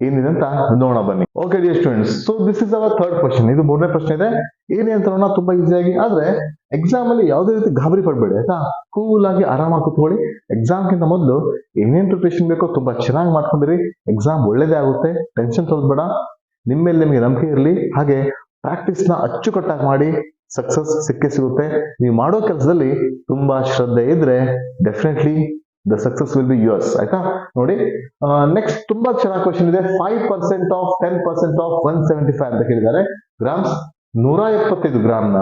ಏನಿದೆ ಅಂತ ನೋಡೋಣ ಬನ್ನಿ. Okay dear students, so this is our third question. ಇದು ಮೂರನೇ ಪ್ರಶ್ನೆ ಇದೆ. ಏನೇ ಅಂತ ನೋಡೋಣ ತುಂಬಾ ಈಸಿಯಾಗಿ. ಆದ್ರೆ ಎಕ್ಸಾಮ್ ಅಲ್ಲಿ ಯಾವುದೇ ರೀತಿ ಗಾಬರಿ ಪಡ್ಬೇಡಿ ಆಯ್ತಾ. ಕೂಲ್ ಆಗಿ ಆರಾಮಾಗಿ ಕೂತ್ಕೊಳ್ಳಿ. ಎಕ್ಸಾಮ್ ಗಿಂತ ಮೊದಲು ಏನೇನ್ ಪ್ರಿಪರೇಷನ್ ಬೇಕೋ ತುಂಬಾ ಚೆನ್ನಾಗಿ ಮಾಡ್ಕೊಂಡಿರಿ. ಎಕ್ಸಾಮ್ ಒಳ್ಳೇದೇ ಆಗುತ್ತೆ. ಟೆನ್ಷನ್ ತೊಗೊಳ್ಬೇಡ. ನಿಮ್ಮ ಮೇಲೆ ನಿಮಗೆ ನಂಬಿಕೆ ಇರಲಿ. ಹಾಗೆ ಪ್ರಾಕ್ಟೀಸ್ ನ ಅಚ್ಚುಕಟ್ಟಾಗಿ ಮಾಡಿ. ಸಕ್ಸಸ್ ಸಿಕ್ಕೇ ಸಿಗುತ್ತೆ. ನೀವು ಮಾಡೋ ಕೆಲಸದಲ್ಲಿ ತುಂಬಾ ಶ್ರದ್ಧೆ ಇದ್ರೆ definitely the success will be yours. ಆಯ್ತಾ ನೋಡಿ. ನೆಕ್ಸ್ಟ್ ತುಂಬಾ ಚೆನ್ನಾಗಿ ಕ್ವಶನ್ ಇದೆ. 5% ಆಫ್ 10% ಆಫ್ 175 ಅಂತ ಕೇಳಿದ್ದಾರೆ. ಗ್ರಾಮ್ಸ್ 175 ಗ್ರಾಮ್ನ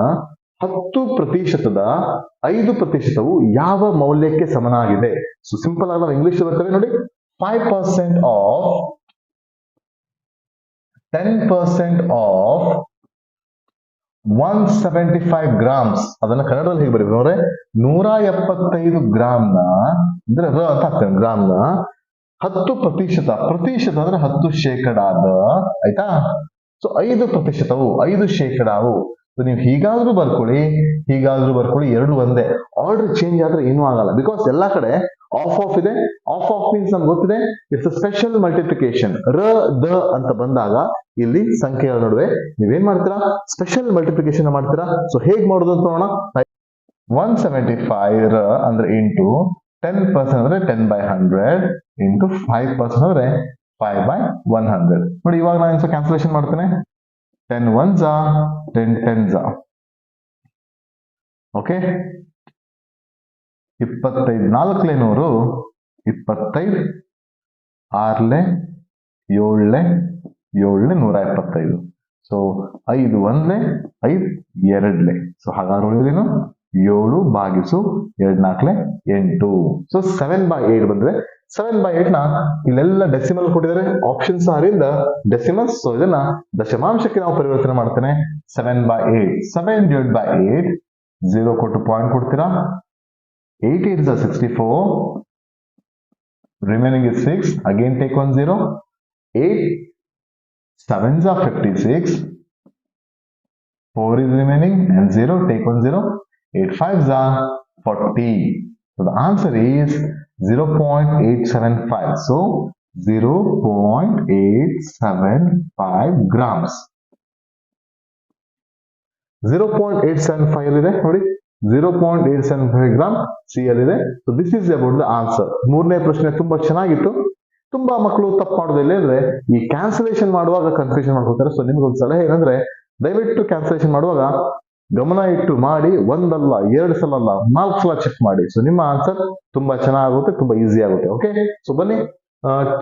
10% 5% ಯಾವ ಮೌಲ್ಯಕ್ಕೆ ಸಮನಾಗಿದೆ? ಸೊ ಸಿಂಪಲ್ ಆಗಿ ನಾವು ಇಂಗ್ಲಿಷ್ ಬರ್ತೇವೆ ನೋಡಿ. 5% ಆಫ್ 10% ಆಫ್ 175 ಗ್ರಾಮ್ಸ್. ಅದನ್ನ ಕನ್ನಡದಲ್ಲಿ ಹೇಗೆ ಬರೀಬೇಕು ನೋಡ್ರೆ, 175 ಗ್ರಾಮ್ನ ಅಂದ್ರೆ ರ ಅಂತ ಹಾಕ್ತೇವೆ. ಗ್ರಾಮ್ನ 10% ಪ್ರತಿಶತ ಅಂದ್ರೆ 10% ಆಯ್ತಾ. ಸೊ 5%, 5%. ಸೊ ನೀವು ಹೀಗಾದ್ರೂ ಬರ್ಕೊಳ್ಳಿ, ಎರಡು ಒಂದೇ. ಆರ್ಡರ್ ಚೇಂಜ್ ಆದ್ರೆ ಏನೂ ಆಗಲ್ಲ. ಬಿಕಾಸ್ ಎಲ್ಲಾ ಕಡೆ ಆಫ್ ಇದೆ. ಆಫ್ ಮೀನ್ಸ್ ನಮ್ಗೆ ಗೊತ್ತಿದೆ, ಇಟ್ಸ್ ಅ ಸ್ಪೆಷಲ್ ಮಲ್ಟಿಪ್ಲಿಕೇಶನ್. ರ ದ ಅಂತ ಬಂದಾಗ ಇಲ್ಲಿ ಸಂಖ್ಯೆಗಳ ನಡುವೆ ನೀವೇನ್ ಮಾಡ್ತೀರಾ, ಸ್ಪೆಷಲ್ ಮಲ್ಟಿಪ್ಲಿಕೇಶನ್ ಮಾಡ್ತೀರಾ. ಸೊ ಹೇಗ್ ಮಾಡೋದು ಅಂತ ನೋಡೋಣ. 175 ರ ಅಂದ್ರೆ ಇಂಟು 10% ಅಂದ್ರೆ 10/100 ಇಂಟು 5% ಅಂದ್ರೆ 5/100. ನೋಡಿ ಇವಾಗ ನಾನು ಕ್ಯಾನ್ಸಲೇಷನ್ ಮಾಡ್ತೇನೆ. 10 1s 10 10s. Okay, 25 4 100, 25 6 7 7 125. So 5 1 5 2. So ಹಾಗಾದ್ರೆ ಉಳಿದೇನು 7/2 4 8. ಸೊ 7/8 ಬಂದ್ರೆ 7/8 ನ ಇಲ್ಲೆಲ್ಲ ಡೆಸಿಮಲ್ ಕೊಟ್ಟಿದ್ದಾರೆ. Options ಆರಿಂದ decimals. ಸೊ ಇದನ್ನ ದಶಮಾಂಶಕ್ಕೆ ನಾವು ಪರಿವರ್ತನೆ ಮಾಡ್ತೇನೆ. 7/8 7/8 0 ಕೊಟ್ಟು ಪಾಯಿಂಟ್ ಕೊಡ್ತೀರಾ. 8 8s 64. Remaining is 6. Again take 1 0. 8 7s 56. 4 is remaining and 0. Take 1 0. 8 5s 40. So the answer is 0.875. So 0.875 grams. 0.875 ಇದೆ ನೋಡಿ. 0.875 ಗ್ರಾಮ್ ಸಿ ಇದೆ. So this is about the answer. ಮೂರನೇ ಪ್ರಶ್ನೆ ತುಂಬಾ ಚೆನ್ನಾಗಿತ್ತು. ತುಂಬಾ ಮಕ್ಕಳು ತಪ್ಪು ಮಾಡೋದಿಲ್ಲ ಅಂದ್ರೆ ಈ ಕ್ಯಾನ್ಸಲೇಷನ್ ಮಾಡುವಾಗ ಕನ್ಫ್ಯೂಷನ್ ಮಾಡ್ಕೋತಾರೆ. ಸೊ ನಿಮ್ಗೊಂದು ಸಲಹೆ ಏನಂದ್ರೆ, ದಯವಿಟ್ಟು ಕ್ಯಾನ್ಸಲೇಷನ್ ಮಾಡುವಾಗ ಗಮನ ಇಟ್ಟು ಮಾಡಿ, ಒಂದಲ್ಲ, ಎರಡು ಸಲ ಅಲ್ಲ, 4 ಸಲ ಚೆಕ್ ಮಾಡಿ. ಸೊ ನಿಮ್ಮ ಆನ್ಸರ್ ತುಂಬಾ ಚೆನ್ನಾಗುತ್ತೆ, ತುಂಬಾ ಈಸಿ ಆಗುತ್ತೆ. ಓಕೆ, ಸೊ ಬನ್ನಿ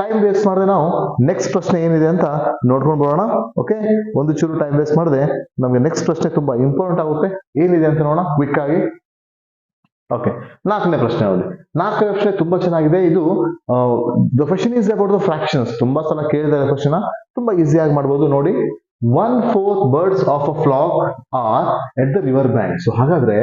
ಟೈಮ್ ವೇಸ್ಟ್ ಮಾಡದೆ ನಾವು ನೆಕ್ಸ್ಟ್ ಪ್ರಶ್ನೆ ಏನಿದೆ ಅಂತ ನೋಡ್ಕೊಂಡು ಬರೋಣ. ಓಕೆ, ಒಂದು ಚೂರು ಟೈಮ್ ವೇಸ್ಟ್ ಮಾಡದೆ ನಮಗೆ ನೆಕ್ಸ್ಟ್ ಪ್ರಶ್ನೆ ತುಂಬಾ ಇಂಪಾರ್ಟೆಂಟ್ ಆಗುತ್ತೆ. ಏನಿದೆ ಅಂತ ನೋಡೋಣ ಕ್ವಿಕ್ ಆಗಿ. ಓಕೆ, 4ನೇ ಪ್ರಶ್ನೆ ನೋಡಿ. 4ನೇ ಪ್ರಶ್ನೆ ತುಂಬಾ ಚೆನ್ನಾಗಿದೆ. ಇದು the question is about the fractions. ತುಂಬಾ ಸಲ ಕೇಳಿದ ಕ್ವೆಶ್ಚನ್, ತುಂಬಾ ಈಸಿಯಾಗಿ ಮಾಡ್ಬೋದು ನೋಡಿ. 1/4 birds of a flock are at the river bank. So ಹಾಗಾದ್ರೆ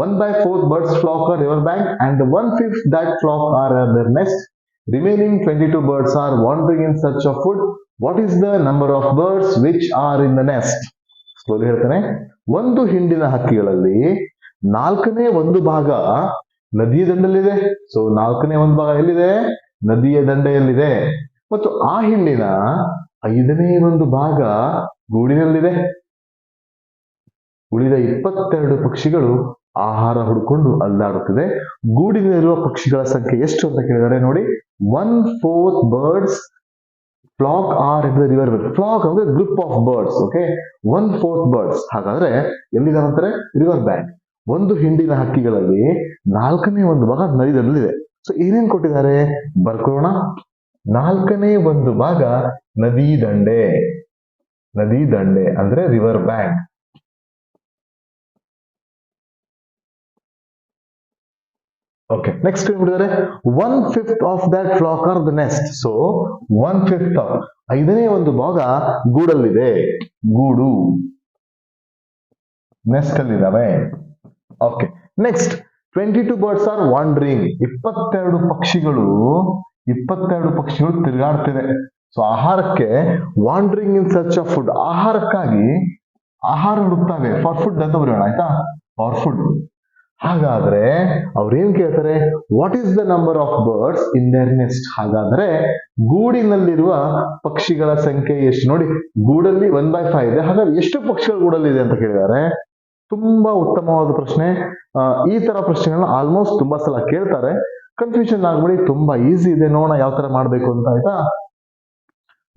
1/4 birds flock are river bank and 1/5 that flock are at their nest. Remaining 22 birds are wandering in search of food. What is the number of birds which are in the nest? Slowly ಹೇಳ್ತಾನೆ. ಒಂದು ಹಿಂಡಿನ ಹಕ್ಕಿಗಳಲ್ಲಿ 4ನೇ ಒಂದು ಭಾಗ ನದಿಯ ದಂಡೆಯಲ್ಲಿದೆ. ಸೊ 4ನೇ ಒಂದು ಭಾಗ ಎಲ್ಲಿದೆ? ನದಿಯ ದಂಡೆಯಲ್ಲಿದೆ. ಮತ್ತು ಆ ಹಿಂಡಿನ 5ನೇ ಒಂದು ಭಾಗ ಗೂಡಿನಲ್ಲಿದೆ. ಉಳಿದ 22 ಪಕ್ಷಿಗಳು ಆಹಾರ ಹುಡುಕೊಂಡು ಅಲ್ಲಾಡುತ್ತಿದೆ. ಗೂಡಿನಲ್ಲಿರುವ ಪಕ್ಷಿಗಳ ಸಂಖ್ಯೆ ಎಷ್ಟು ಅಂತ ಕೇಳಿದರೆ ನೋಡಿ. 1/4 birds flock are in the river bank. Flock ಅಂದ್ರೆ group of birds. Okay, 1/4 birds ಹಾಗಾದ್ರೆ ಎಲ್ಲಿದಾವಂತಾರೆ? River bank. ಒಂದು ಹಿಂಡಿನ ಹಕ್ಕಿಗಳಲ್ಲಿ 4ನೇ ಒಂದು ಭಾಗ ನದಿಯಲ್ಲಿದೆ. ಸೊ ಏನೇನ್ ಕೊಟ್ಟಿದ್ದಾರೆ ಬರ್ಕೊಳ್ಳೋಣ. 4ನೇ ಒಂದು ಭಾಗ ನದಿ ದಂಡೆ. ನದಿ ದಂಡೆ ಅಂದ್ರೆ ರಿವರ್ ಬ್ಯಾಂಕ್. ಓಕೆ, ನೆಕ್ಸ್ಟ್ ಏನ್ಬಿಟ್ಟಿದ್ದಾರೆ? 1/5 of that flock are the nest. So 1/5 5ನೇ ಒಂದು ಭಾಗ ಗೂಡಲ್ಲಿದೆ. ಗೂಡು, ನೆಸ್ಟ್ ಅಲ್ಲಿ ಇದಾವೆ. Okay, next 22 birds are wandering. 22 ಪಕ್ಷಿಗಳು ತಿರುಗಾಡ್ತಿದೆ. ಸೊ ಆಹಾರಕ್ಕೆ wandering in search of food. ಆಹಾರಕ್ಕಾಗಿ ಆಹಾರ ಹುಡುಕ್ತಾವೆ. ಫಾರ್ ಫುಡ್ ಅಂತ ಬರೋಣ ಆಯ್ತಾ, ಫಾರ್ ಫುಡ್. ಹಾಗಾದ್ರೆ ಅವ್ರೇನ್ ಕೇಳ್ತಾರೆ? What is the number of birds in their nest. ಹಾಗಾದ್ರೆ ಗೂಡಿನಲ್ಲಿರುವ ಪಕ್ಷಿಗಳ ಸಂಖ್ಯೆ ಎಷ್ಟು ನೋಡಿ. ಗೂಡಲ್ಲಿ 1/5 ಇದೆ. ಹಾಗಾದ್ರೆ ಎಷ್ಟು ಪಕ್ಷಿಗಳು ಗೂಡಲ್ಲಿ ಇದೆ ಅಂತ ಕೇಳಿದ್ದಾರೆ. ತುಂಬಾ ಉತ್ತಮವಾದ ಪ್ರಶ್ನೆ. ಈ ತರ ಪ್ರಶ್ನೆಗಳನ್ನ ಆಲ್ಮೋಸ್ಟ್ ತುಂಬಾ ಸಲ ಕೇಳ್ತಾರೆ. ಕನ್ಫ್ಯೂಷನ್ ಆಗ್ಬೇಡಿ, ತುಂಬಾ ಈಸಿ ಇದೆ. ನೋಡೋಣ ಯಾವ ತರ ಮಾಡ್ಬೇಕು ಅಂತ ಆಯ್ತಾ.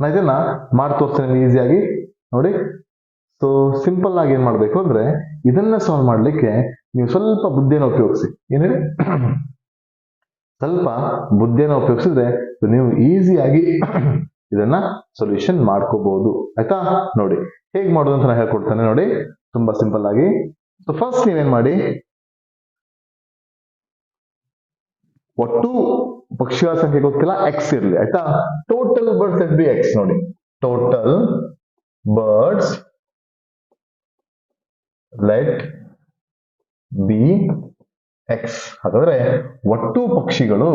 ನಾ ಇದನ್ನ ಮಾಡಿ ತೋರಿಸ್ತೇನೆ ಈಸಿಯಾಗಿ ನೋಡಿ. ಸೊ ಸಿಂಪಲ್ ಆಗಿ ಏನ್ ಮಾಡ್ಬೇಕು ಅಂದ್ರೆ, ಇದನ್ನ ಸಾಲ್ವ್ ಮಾಡ್ಲಿಕ್ಕೆ ನೀವು ಸ್ವಲ್ಪ ಬುದ್ಧಿಯನ್ನು ಉಪಯೋಗಿಸಿ. ಏನ್ ಹೇಳಿ? ಸ್ವಲ್ಪ ಬುದ್ಧಿಯನ್ನು ಉಪಯೋಗಿಸಿದ್ರೆ ನೀವು ಈಸಿಯಾಗಿ ಇದನ್ನ ಸೊಲ್ಯೂಷನ್ ಮಾಡ್ಕೋಬಹುದು ಆಯ್ತಾ. ನೋಡಿ ಹೇಗ್ ಮಾಡೋದು ಅಂತ ನಾನು ಹೇಳ್ಕೊಡ್ತೇನೆ ನೋಡಿ, ತುಂಬಾ ಸಿಂಪಲ್ ಆಗಿ. ಸೊ ಫಸ್ಟ್ ನೀವೇನ್ ಮಾಡಿ, ಒಟ್ಟು ಪಕ್ಷಿಗಳ ಸಂಖ್ಯೆ ಗೊತ್ತಿಲ್ಲ, ಎಕ್ಸ್ ಇರ್ಲಿ ಆಯ್ತಾ. ಟೋಟಲ್ ಬರ್ಡ್ಸ್ ಎಟ್ ಬಿ ಎಕ್ಸ್ ನೋಡಿ. Total birds let B X. ಹಾಗಾದ್ರೆ ಒಟ್ಟು ಪಕ್ಷಿಗಳು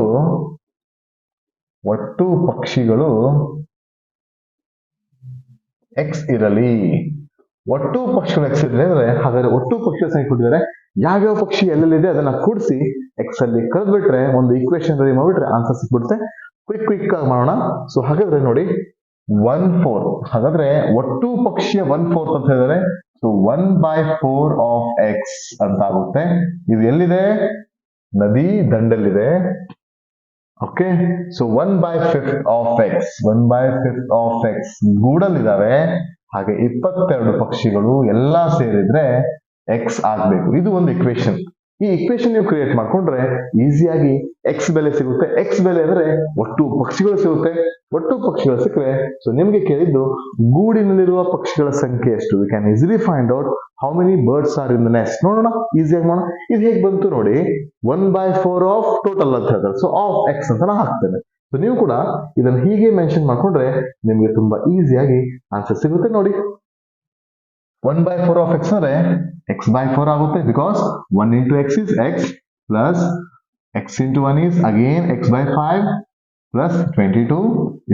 ಎಕ್ಸ್ ಇರಲಿ. ಒಟ್ಟು ಪಕ್ಷಿಗಳು ಎಕ್ಸ್ ಇರಲಿ ಅಂದ್ರೆ ಹಾಗಾದ್ರೆ ಒಟ್ಟು ಪಕ್ಷಿಗಳ ಸಂಖ್ಯೆ ಕೊಟ್ಟಿದ್ದಾರೆ. ಯಾವ್ಯಾವ ಪಕ್ಷಿ ಎಲ್ಲೆಲ್ಲಿದೆ ಅದನ್ನ ಕೂಡಿಸಿ ಎಕ್ಸ್ ಅಲ್ಲಿ ಕಳೆದ್ಬಿಟ್ರೆ ಒಂದು ಈಕ್ವೇಶನ್ ರೆಡಿ ಮಾಡ್ಬಿಟ್ರೆ ಆನ್ಸರ್ ಸಿಕ್ಬಿಡುತ್ತೆ. ಕ್ವಿಕ್ ಆಗಿ ಮಾಡೋಣ. ಸೊ ಹಾಗಾದ್ರೆ ನೋಡಿ 1/4. ಹಾಗಾದ್ರೆ ಒಟ್ಟು ಪಕ್ಷಿಯ 1/4 ಅಂತ ಹೇಳಿದರೆ ಸೊ 1/4 ಆಫ್ ಎಕ್ಸ್ ಅಂತ ಆಗುತ್ತೆ. ಇದು ಎಲ್ಲಿದೆ? ನದಿ ದಂಡಲ್ಲಿದೆ. Okay, so 1/5 of X, 1/5 of X ಗೂಡಲ್ಲಿದ್ದಾವೆ. ಹಾಗೆ 22 ಪಕ್ಷಿಗಳು ಎಲ್ಲಾ ಸೇರಿದ್ರೆ ಎಕ್ಸ್ ಆಗ್ಬೇಕು. ಇದು ಒಂದು ಇಕ್ವೇಶನ್. ಈ ಇಕ್ವೇಶನ್ ನೀವು ಕ್ರಿಯೇಟ್ ಮಾಡ್ಕೊಂಡ್ರೆ ಈಸಿಯಾಗಿ ಎಕ್ಸ್ ಬೆಲೆ ಸಿಗುತ್ತೆ. ಎಕ್ಸ್ ಬೆಲೆ ಅಂದ್ರೆ ಒಟ್ಟು ಪಕ್ಷಿಗಳು ಸಿಗುತ್ತೆ. ಒಟ್ಟು ಪಕ್ಷಿಗಳು ಸಿಕ್ಕರೆ ಸೊ ನಿಮ್ಗೆ ಕೇಳಿದ್ದು ಗೂಡಿನಲ್ಲಿರುವ ಪಕ್ಷಿಗಳ ಸಂಖ್ಯೆ ಎಷ್ಟು. We can easily find out how many birds are in the nest. ನೋಡೋಣ ಈಸಿಯಾಗಿ ಮಾಡೋಣ. ಇದು ಹೇಗೆ ಬಂತು ನೋಡಿ. 1/4 ಆಫ್ ಟೋಟಲ್ ಅಂತ ಹೇಳ್ತಾರೆ. ಸೊ ಆಫ್ ಎಕ್ಸ್ ಅಂತ ನಾನು ಹಾಕ್ತೇನೆ. ಸೊ ನೀವು ಕೂಡ ಇದನ್ನ ಹೀಗೆ ಮೆನ್ಷನ್ ಮಾಡ್ಕೊಂಡ್ರೆ ನಿಮ್ಗೆ ತುಂಬಾ ಈಸಿಯಾಗಿ ಆನ್ಸರ್ ಸಿಗುತ್ತೆ ನೋಡಿ. 1/4 ಆಫ್ ಎಕ್ಸ್ ಅಂದ್ರೆ x/4 ಆಗುತ್ತೆ. Because 1 into x is x plus x into 1 is again x/5 plus 22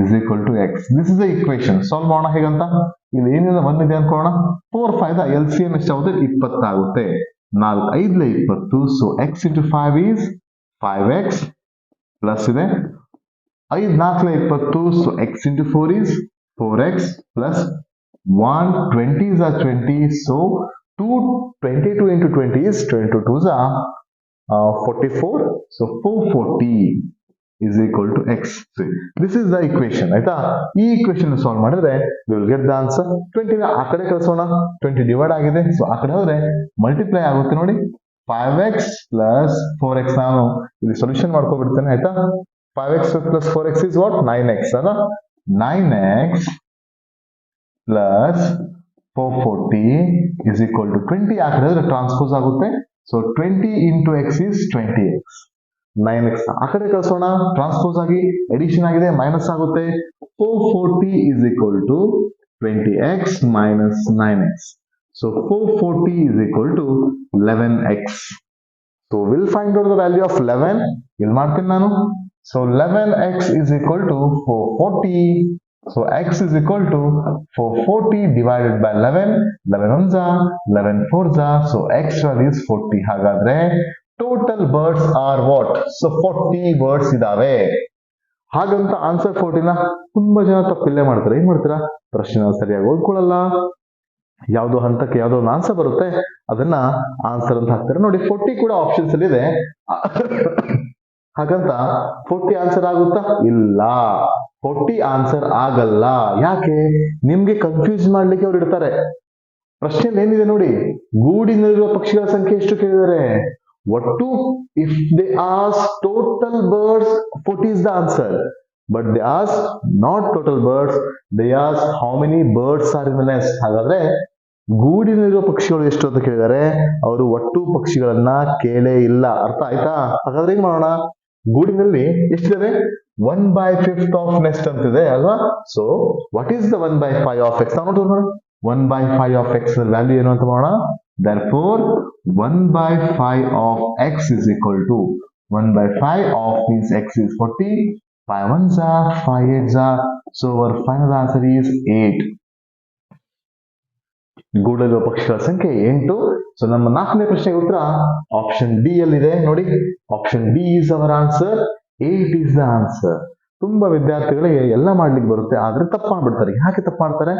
is equal to x. This is the equation. Solve ಮಾಡೋಣ ಹೇಗಂತ. ಇಲ್ಲಿ ಏನಿದೆ 1 ಇದೆ ಅನ್ಕೋಣ. 4 5 LCM ಎಷ್ಟಾಗುತ್ತೆ? 20 ಆಗುತ್ತೆ. 4 5 20. So x into 5 is 5x plus ಇದೆ 5 4 20. So x into 4 is 4x plus 1 20s are 20. So 22 into 20 is 22 2s are 44. So 440. is equal to x. This is the equation. ಆಯ್ತಾ? ಈ equation ಸಾಲ್ವ್ ಮಾಡಿದ್ರೆ we will get the answer. 20 ನ ಆ ಕಡೆ ಕಳಿಸೋಣ. 20 ಡಿವೈಡ್ ಆಗಿದೆ. ಸೊ ಆ ಕಡೆ ಹೋದ್ರೆ ಮಲ್ಟಿಪ್ಲೈ ಆಗುತ್ತೆ ನೋಡಿ. 5x plus 4x ನಾನು ಇಲ್ಲಿ ಸೊಲ್ಯೂಷನ್ ಮಾಡ್ಕೊಬಿಡ್ತೇನೆ ಆಯ್ತಾ? 5x plus 4x is what? 9x ಅಲ್ಲ? 9x plus 440 is equal to 20. ಆ ಕಡೆ ಹೋದ್ರೆ ಟ್ರಾನ್ಸ್ಪೋಸ್ ಆಗುತ್ತೆ. So 20 into x is 20x. 9x ಆ ಕಡೆ ಕಳಿಸೋಣ. ಟ್ರಾನ್ಸ್ಪೋಸ್ ಆಗಿ ಎಡಿಷನ್ ಆಗಿದೆ, ಮೈನಸ್ ಆಗುತ್ತೆ. 440 is equal to 20x minus 9x. So 440 is equal to 11x. So we'll find out the value of 11. ಇಲ್ಲಿ ಮಾಡ್ತೀನಿ ನಾನು. So 11x is equal to 440. So x is equal to 440 divided by 11. 11 ones are 11 fours are. So x value is 40. ಹಾಗಾದ್ರೆ total birds are what? So 40 birds ಇದಾವೆ. ಹಾಗಂತ ಆನ್ಸರ್ 40 ನ ತುಂಬಾ ಜನ ತಪ್ಪಿಲ್ಲೇ ಮಾಡ್ತಾರೆ. ಏನ್ ಮಾಡ್ತೀರಾ? ಪ್ರಶ್ನೆ ಸರಿಯಾಗಿ ಓದ್ಕೊಳ್ಳಲ್ಲ. ಯಾವ್ದೋ ಹಂತಕ್ಕೆ ಯಾವ್ದೋ ಒಂದು ಆನ್ಸರ್ ಬರುತ್ತೆ, ಅದನ್ನ ಆನ್ಸರ್ ಅಂತ ಹಾಕ್ತಾರೆ. ನೋಡಿ 40 ಕೂಡ ಆಪ್ಷನ್ಸ್ ಅಲ್ಲಿ ಇದೆ. ಹಾಗಂತ 40 ಆನ್ಸರ್ ಆಗುತ್ತಾ? ಇಲ್ಲ, 40 ಆನ್ಸರ್ ಆಗಲ್ಲ. ಯಾಕೆ? ನಿಮ್ಗೆ ಕನ್ಫ್ಯೂಸ್ ಮಾಡ್ಲಿಕ್ಕೆ ಅವ್ರು ಇಡ್ತಾರೆ. ಪ್ರಶ್ನೆಯಲ್ಲಿ ಏನಿದೆ ನೋಡಿ, ಗೂಡಿನಲ್ಲಿರುವ ಪಕ್ಷಿಗಳ ಸಂಖ್ಯೆ ಎಷ್ಟು ಕೇಳಿದ್ದಾರೆ? ಒಟ್ಟು if they ask total birds, 40 is the answer. But they ask not total birds, they ask how many birds are in the nest. ಹಾಗಾದ್ರೆ ಗೂಡಿನಲ್ಲಿರುವ ಪಕ್ಷಿಗಳು ಎಷ್ಟು ಅಂತ ಕೇಳಿದ್ದಾರೆ, ಅವರು ಒಟ್ಟು ಪಕ್ಷಿಗಳನ್ನ ಕೇಳೇ ಇಲ್ಲ. ಅರ್ಥ ಆಯ್ತಾ? ಹಾಗಾದ್ರೆ ಏನ್ ಮಾಡೋಣ? ಗೂಡಿನಲ್ಲಿ ಎಷ್ಟಿದೆ? 1/5 of nest ಅಂತಿದೆ ಅಲ್ವಾ? So what is the 1/5 of x? ನಾವು ನೋಡೋಣ. 1/5 of x ವ್ಯಾಲ್ಯೂ ಏನು ಅಂತ ಮಾಡೋಣ. Therefore 1/5 of x is equal to 1/5 of means x is 40. 5 ones are 5 8s are. So our final answer is 8. ಗೂಡಲ್ಲಿರುವ ಪಕ್ಷಿಗಳ ಸಂಖ್ಯೆ 8. ಸೊ ನಮ್ಮ 4ನೇ ಪ್ರಶ್ನೆಗೆ ಉತ್ತರ ಆಪ್ಷನ್ ಡಿ ಅಲ್ಲಿದೆ ನೋಡಿ. Option D is our answer. 8 is the answer. ತುಂಬಾ ವಿದ್ಯಾರ್ಥಿಗಳಿಗೆ ಎಲ್ಲ ಮಾಡ್ಲಿಕ್ಕೆ ಬರುತ್ತೆ, ಆದ್ರೆ ತಪ್ಪು ಮಾಡ್ಬಿಡ್ತಾರೆ. ಯಾಕೆ ತಪ್ಪು ಮಾಡ್ತಾರೆ?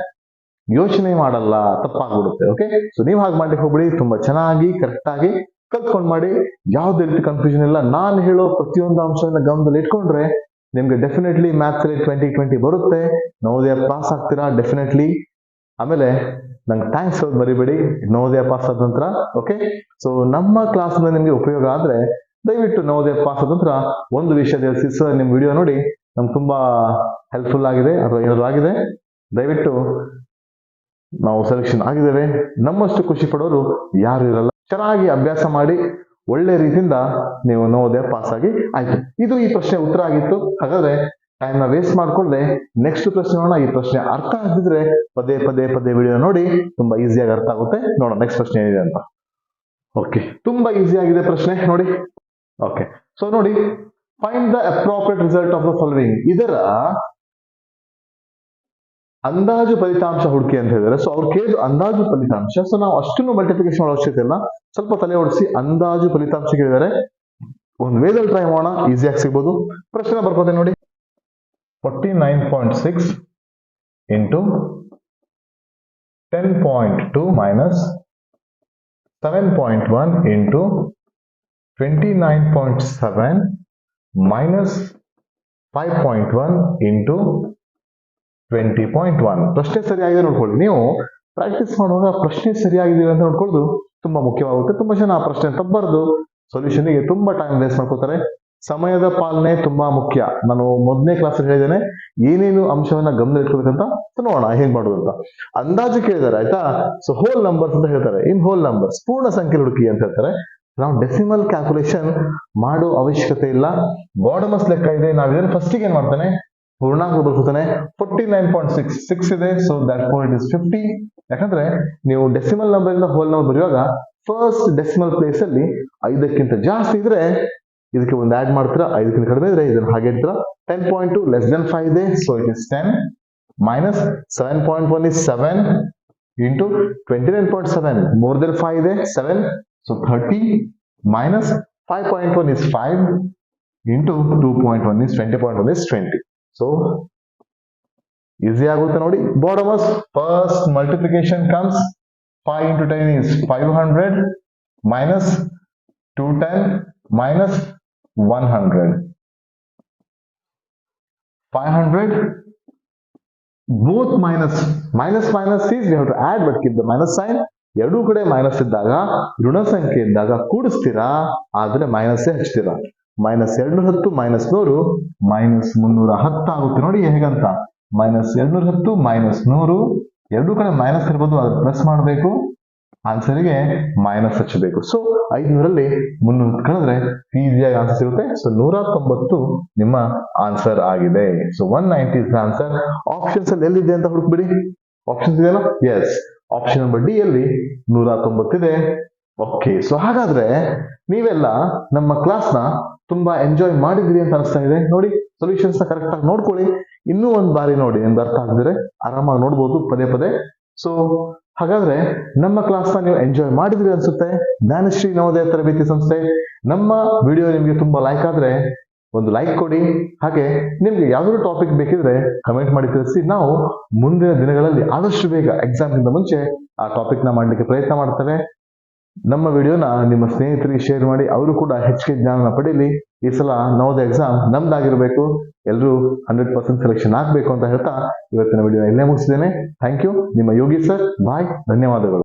ಯೋಚನೆ ಮಾಡಲ್ಲ, ತಪ್ಪಾಗ್ಬಿಡುತ್ತೆ. ಓಕೆ, ಸೊ ನೀವು ಹಾಗೆ ಮಾಡ್ಲಿಕ್ಕೆ ಹೋಗ್ಬಿಡಿ. ತುಂಬಾ ಚೆನ್ನಾಗಿ ಕರೆಕ್ಟ್ ಆಗಿ ಕಲ್ತ್ಕೊಂಡ್ ಮಾಡಿ. ಯಾವ್ದೇ ರೀತಿ ಕನ್ಫ್ಯೂಷನ್ ಇಲ್ಲ. ನಾನು ಹೇಳೋ ಪ್ರತಿಯೊಂದು ಅಂಶವನ್ನ ಗಮನದಲ್ಲಿ ಇಟ್ಕೊಂಡ್ರೆ ನಿಮ್ಗೆ ಡೆಫಿನೆಟ್ಲಿ ಮ್ಯಾಥ್ಸ್ ಅಲ್ಲಿ 2020 ಬರುತ್ತೆ. ನವೋದಯ ಪಾಸ್ ಆಗ್ತೀರಾ ಡೆಫಿನೆಟ್ಲಿ. ಆಮೇಲೆ ನಂಗೆ ಥ್ಯಾಂಕ್ಸ್ ಹೇಳೋದು ಮರಿಬೇಡಿ ನವೋದಯ ಪಾಸ್ ಆದ ನಂತರ. ಓಕೆ, ಸೊ ನಮ್ಮ ಕ್ಲಾಸ್ ನಿಮ್ಗೆ ಉಪಯೋಗ ಆದ್ರೆ ದಯವಿಟ್ಟು ನವೋದಯ ಪಾಸ್ ಆದ ನಂತರ ಒಂದು ವಿಷಯ ತಿಳಿಸಿ, ಸರ್ ನಿಮ್ ವಿಡಿಯೋ ನೋಡಿ ನಮ್ಗೆ ತುಂಬಾ ಹೆಲ್ಪ್ಫುಲ್ ಆಗಿದೆ ಅಥವಾ ಏನಾದ್ರು ಆಗಿದೆ, ದಯವಿಟ್ಟು ನಾವು ಸೆಲೆಕ್ಷನ್ ಆಗಿದ್ದೇವೆ, ನಮ್ಮಷ್ಟು ಖುಷಿ ಪಡೋರು ಯಾರು ಇರಲ್ಲ. ಚೆನ್ನಾಗಿ ಅಭ್ಯಾಸ ಮಾಡಿ ಒಳ್ಳೆ ರೀತಿಯಿಂದ ನೀವು ನವೋದಯ ಪಾಸ್ ಆಗಿ ಆಯ್ತು. ಇದು ಈ ಪ್ರಶ್ನೆ ಉತ್ತರ ಆಗಿತ್ತು. ಹಾಗಾದ್ರೆ ಟೈಮ್ ನ ವೇಸ್ಟ್ ಮಾಡ್ಕೊಳ್ಳದೆ ನೆಕ್ಸ್ಟ್ ಪ್ರಶ್ನೆ ನೋಡೋಣ. ಈ ಪ್ರಶ್ನೆ ಅರ್ಥ ಆಗಿದ್ರೆ ಪದೇ ಪದೇ ಪದೇ ವಿಡಿಯೋ ನೋಡಿ, ತುಂಬಾ ಈಸಿಯಾಗಿ ಅರ್ಥ ಆಗುತ್ತೆ. ನೋಡೋಣ ನೆಕ್ಸ್ಟ್ ಪ್ರಶ್ನೆ ಏನಿದೆ ಅಂತ. ಓಕೆ, ತುಂಬಾ ಈಸಿ ಆಗಿದೆ ಪ್ರಶ್ನೆ ನೋಡಿ. ಓಕೆ, ಸೊ ನೋಡಿ, find the appropriate result of the following. ಇದರ ಅಂದಾಜು ಫಲಿತಾಂಶ ಹುಡುಕಿ ಅಂತ ಹೇಳಿದ್ರೆ, ಸೊ ಅವ್ರು ಕೇಳಿದ ಅಂದಾಜು ಫಲಿತಾಂಶ. ಸೊ ನಾವು ಅಷ್ಟನ್ನು ಮಲ್ಟಿಪ್ಲಿಕೇಶನ್ ಮಾಡೋ ಅವಶ್ಯಕತೆ ಇಲ್ಲ, ಸ್ವಲ್ಪ ತಲೆ ಓಡಿಸಿ ಅಂದಾಜು ಫಲಿತಾಂಶ ಕೇಳಿದರೆ ಒಂದು ವೇದಲ್ಲಿ ಟ್ರೈ ಮಾಡೋಣ, ಈಸಿಯಾಗಿ ಸಿಗ್ಬೋದು. ಪ್ರಶ್ನೆ ಬರ್ಕೋತೆ ನೋಡಿ. 49.6 into 10.2 minus 7.1 into 29.7 minus 5.1 into 20.1. ಪ್ರಶ್ನೆ ಸರಿಯಾಗಿದೆ ನೋಡ್ಕೊಳ್ಳಿ. ನೀವು ಪ್ರಾಕ್ಟೀಸ್ ಮಾಡುವಾಗ ಪ್ರಶ್ನೆ ಸರಿಯಾಗಿದೆ ಅಂತ ನೋಡ್ಕೊಳ್ಳೋದು ತುಂಬಾ ಮುಖ್ಯವಾಗುತ್ತೆ. ತುಂಬಾ ಜನ ಆ ಪ್ರಶ್ನೆ ತಪ್ಪಬಾರ್ದು, ಸೊಲ್ಯೂಷನ್ಗೆ ತುಂಬಾ ಟೈಮ್ ವೇಸ್ಟ್ ಮಾಡ್ಕೋತಾರೆ. ಸಮಯದ ಪಾಲನೆ ತುಂಬಾ ಮುಖ್ಯ. ನಾನು ಮೊದಲನೇ ಕ್ಲಾಸ್ ಹೇಳಿದ್ದೇನೆ ಏನೇನು ಅಂಶವನ್ನ ಗಮನ ಇಟ್ಕೋಬೇಕಂತ. ನೋಡೋಣ ಹೇಗ್ ಮಾಡೋದು ಅಂತ. ಅಂದಾಜು ಕೇಳಿದಾರೆ ಆಯ್ತಾ. ಸೊ ಹೋಲ್ ನಂಬರ್ಸ್ ಅಂತ ಹೇಳ್ತಾರೆ. ಇನ್ ಹೋಲ್ ನಂಬರ್ಸ್ ಪೂರ್ಣ ಸಂಖ್ಯೆ ಹುಡುಕಿ ಅಂತ ಹೇಳ್ತಾರೆ. ನಾವು ಡೆಸಿಮಲ್ ಕ್ಯಾಲ್ಕುಲೇಷನ್ ಮಾಡೋ ಅವಶ್ಯಕತೆ ಇಲ್ಲ. ಬಾರ್ಡಮಸ್ ಲೆಕ್ಕ ಇದೆ. ನಾವು ಇದನ್ನ ಫಸ್ಟಿಗೆ ಏನ್ ಮಾಡ್ತಾನೆ, ಪೂರ್ಣಾಂಕ ಬರ್ಕೋತಾನೆ. 49.6 ಇದೆ. So that four it is 50. ಯಾಕಂದ್ರೆ ನೀವು ಡೆಸಿಮಲ್ ನಂಬರ್ ಇಂದ ಹೋಲ್ ನಂಬರ್ ಬರೆಯುವಾಗ ಫಸ್ಟ್ ಡೆಸಿಮಲ್ ಪ್ಲೇಸ್ ಅಲ್ಲಿ 5ಕ್ಕಿಂತ ಜಾಸ್ತಿ ಇದ್ರೆ ಇದಕ್ಕೆ ಒಂದು ಆಡ್ ಮಾಡ್ತೀರಾ, 5ಕ್ಕಿಂತ ಕಡಿಮೆ ಇದ್ರೆ ಇದನ್ನ ಹಾಗೆ ಇಡ್ತೀರಾ. 10.2 ಲೆಸ್ ದೆನ್ 5 ಇದೆ. So it is 10 minus 7.1 is 7 into 29.7 more than 5 ಇದೆ 7. So 30 minus 5.1 is 5 into 2.1 is 20.1 is 20. So easy ಆಗುತ್ತೆ ನೋಡಿ. ಬಾರ್ಡಮಸ್ first multiplication comes 5 into 10 is 500 minus 210 minus 100. 500. Both minus is we have to add but keep the minus sign. ಎರಡೂ ಕಡೆ ಮೈನಸ್ ಇದ್ದಾಗ ಋಣ ಸಂಖ್ಯೆ ಇದ್ದಾಗ ಕೂಡಿಸ್ತೀರಾ, ಆದ್ರೆ ಮೈನಸ್ ಹಚ್ತೀರಾ. -210 -100 -310 ಆಗುತ್ತೆ. ನೋಡಿ ಹೇಗಂತ, -210 -100 ಎರಡೂ ಕಡೆ ಮೈನಸ್ ಇರ್ಬೋದು, ಅದು ಪ್ಲಸ್ ಮಾಡಬೇಕು, ಆನ್ಸರ್ಗೆ ಮೈನಸ್ ಹಚ್ಚಬೇಕು. ಸೊ 500ರಲ್ಲಿ 300 ಕಳೆದ್ರೆ ಈಸಿಯಾಗಿ ಆನ್ಸರ್ ಸಿಗುತ್ತೆ. ಸೊ 190 ನಿಮ್ಮ ಆನ್ಸರ್ ಆಗಿದೆ. So 190 is answer. ಆಪ್ಷನ್ಸ್ ಅಲ್ಲಿ ಎಲ್ಲಿದೆ ಅಂತ ಹುಡುಕ್ಬಿಡಿ. ಆಪ್ಷನ್ಸ್ ಇದೆಯಲ್ಲ, ಎಸ್, ಆಪ್ಷನ್ ನಂಬರ್ ಡಿ ಅಲ್ಲಿ 190 ಇದೆ. ಓಕೆ, ಸೊ ಹಾಗಾದ್ರೆ ನೀವೆಲ್ಲ ನಮ್ಮ ಕ್ಲಾಸ್ ನ ತುಂಬಾ ಎಂಜಾಯ್ ಮಾಡಿದ್ರಿ ಅಂತ ಅನಿಸ್ತಾ ಇದೆ. ನೋಡಿ, ಸೊಲ್ಯೂಷನ್ಸ್ ನ ಕರೆಕ್ಟ್ ಆಗಿ ನೋಡ್ಕೊಳ್ಳಿ. ಇನ್ನೂ ಒಂದ್ ಬಾರಿ ನೋಡಿ, ನಿಮ್ಗೆ ಅರ್ಥ ಆಗಿದ್ರೆ ಆರಾಮಾಗಿ ನೋಡ್ಬೋದು ಪದೇ ಪದೇ. ಸೊ ಹಾಗಾದ್ರೆ ನಮ್ಮ ಕ್ಲಾಸ್ ನ ನೀವು ಎಂಜಾಯ್ ಮಾಡಿದ್ರಿ ಅನ್ಸುತ್ತೆ. ಜ್ಞಾನಶ್ರೀ ನವೋದಯ ತರಬೇತಿ ಸಂಸ್ಥೆ. ನಮ್ಮ ವಿಡಿಯೋ ನಿಮ್ಗೆ ತುಂಬಾ ಲೈಕ್ ಆದ್ರೆ ಒಂದು ಲೈಕ್ ಕೊಡಿ. ಹಾಗೆ ನಿಮ್ಗೆ ಯಾವ್ದಾದ್ರು ಟಾಪಿಕ್ ಬೇಕಿದ್ರೆ ಕಮೆಂಟ್ ಮಾಡಿ ತಿಳಿಸಿ. ನಾವು ಮುಂದಿನ ದಿನಗಳಲ್ಲಿ ಆದಷ್ಟು ಬೇಗ ಎಕ್ಸಾಮ್ ಗಿಂತ ಮುಂಚೆ ಆ ಟಾಪಿಕ್ ನ ಮಾಡ್ಲಿಕ್ಕೆ ಪ್ರಯತ್ನ ಮಾಡ್ತೇವೆ. ನಮ್ಮ ವಿಡಿಯೋನ ನಿಮ್ಮ ಸ್ನೇಹಿತರಿಗೆ ಶೇರ್ ಮಾಡಿ, ಅವರು ಕೂಡ ಹೆಚ್ಚಿಗೆ ಜ್ಞಾನ ಪಡೀಲಿ. ಈ ಸಲ ನವೋದಯ ಎಕ್ಸಾಮ್ ನಮ್ದಾಗಿರ್ಬೇಕು, ಎಲ್ಲರೂ 100% ಸೆಲೆಕ್ಷನ್ ಆಗ್ಬೇಕು ಅಂತ ಹೇಳ್ತಾ ಇವತ್ತಿನ ವಿಡಿಯೋ ಇಲ್ಲೇ ಮುಗಿಸಿದ್ದೇನೆ. Thank you. ನಿಮ್ಮ ಯೋಗಿ ಸರ್. ಬಾಯ್. ಧನ್ಯವಾದಗಳು.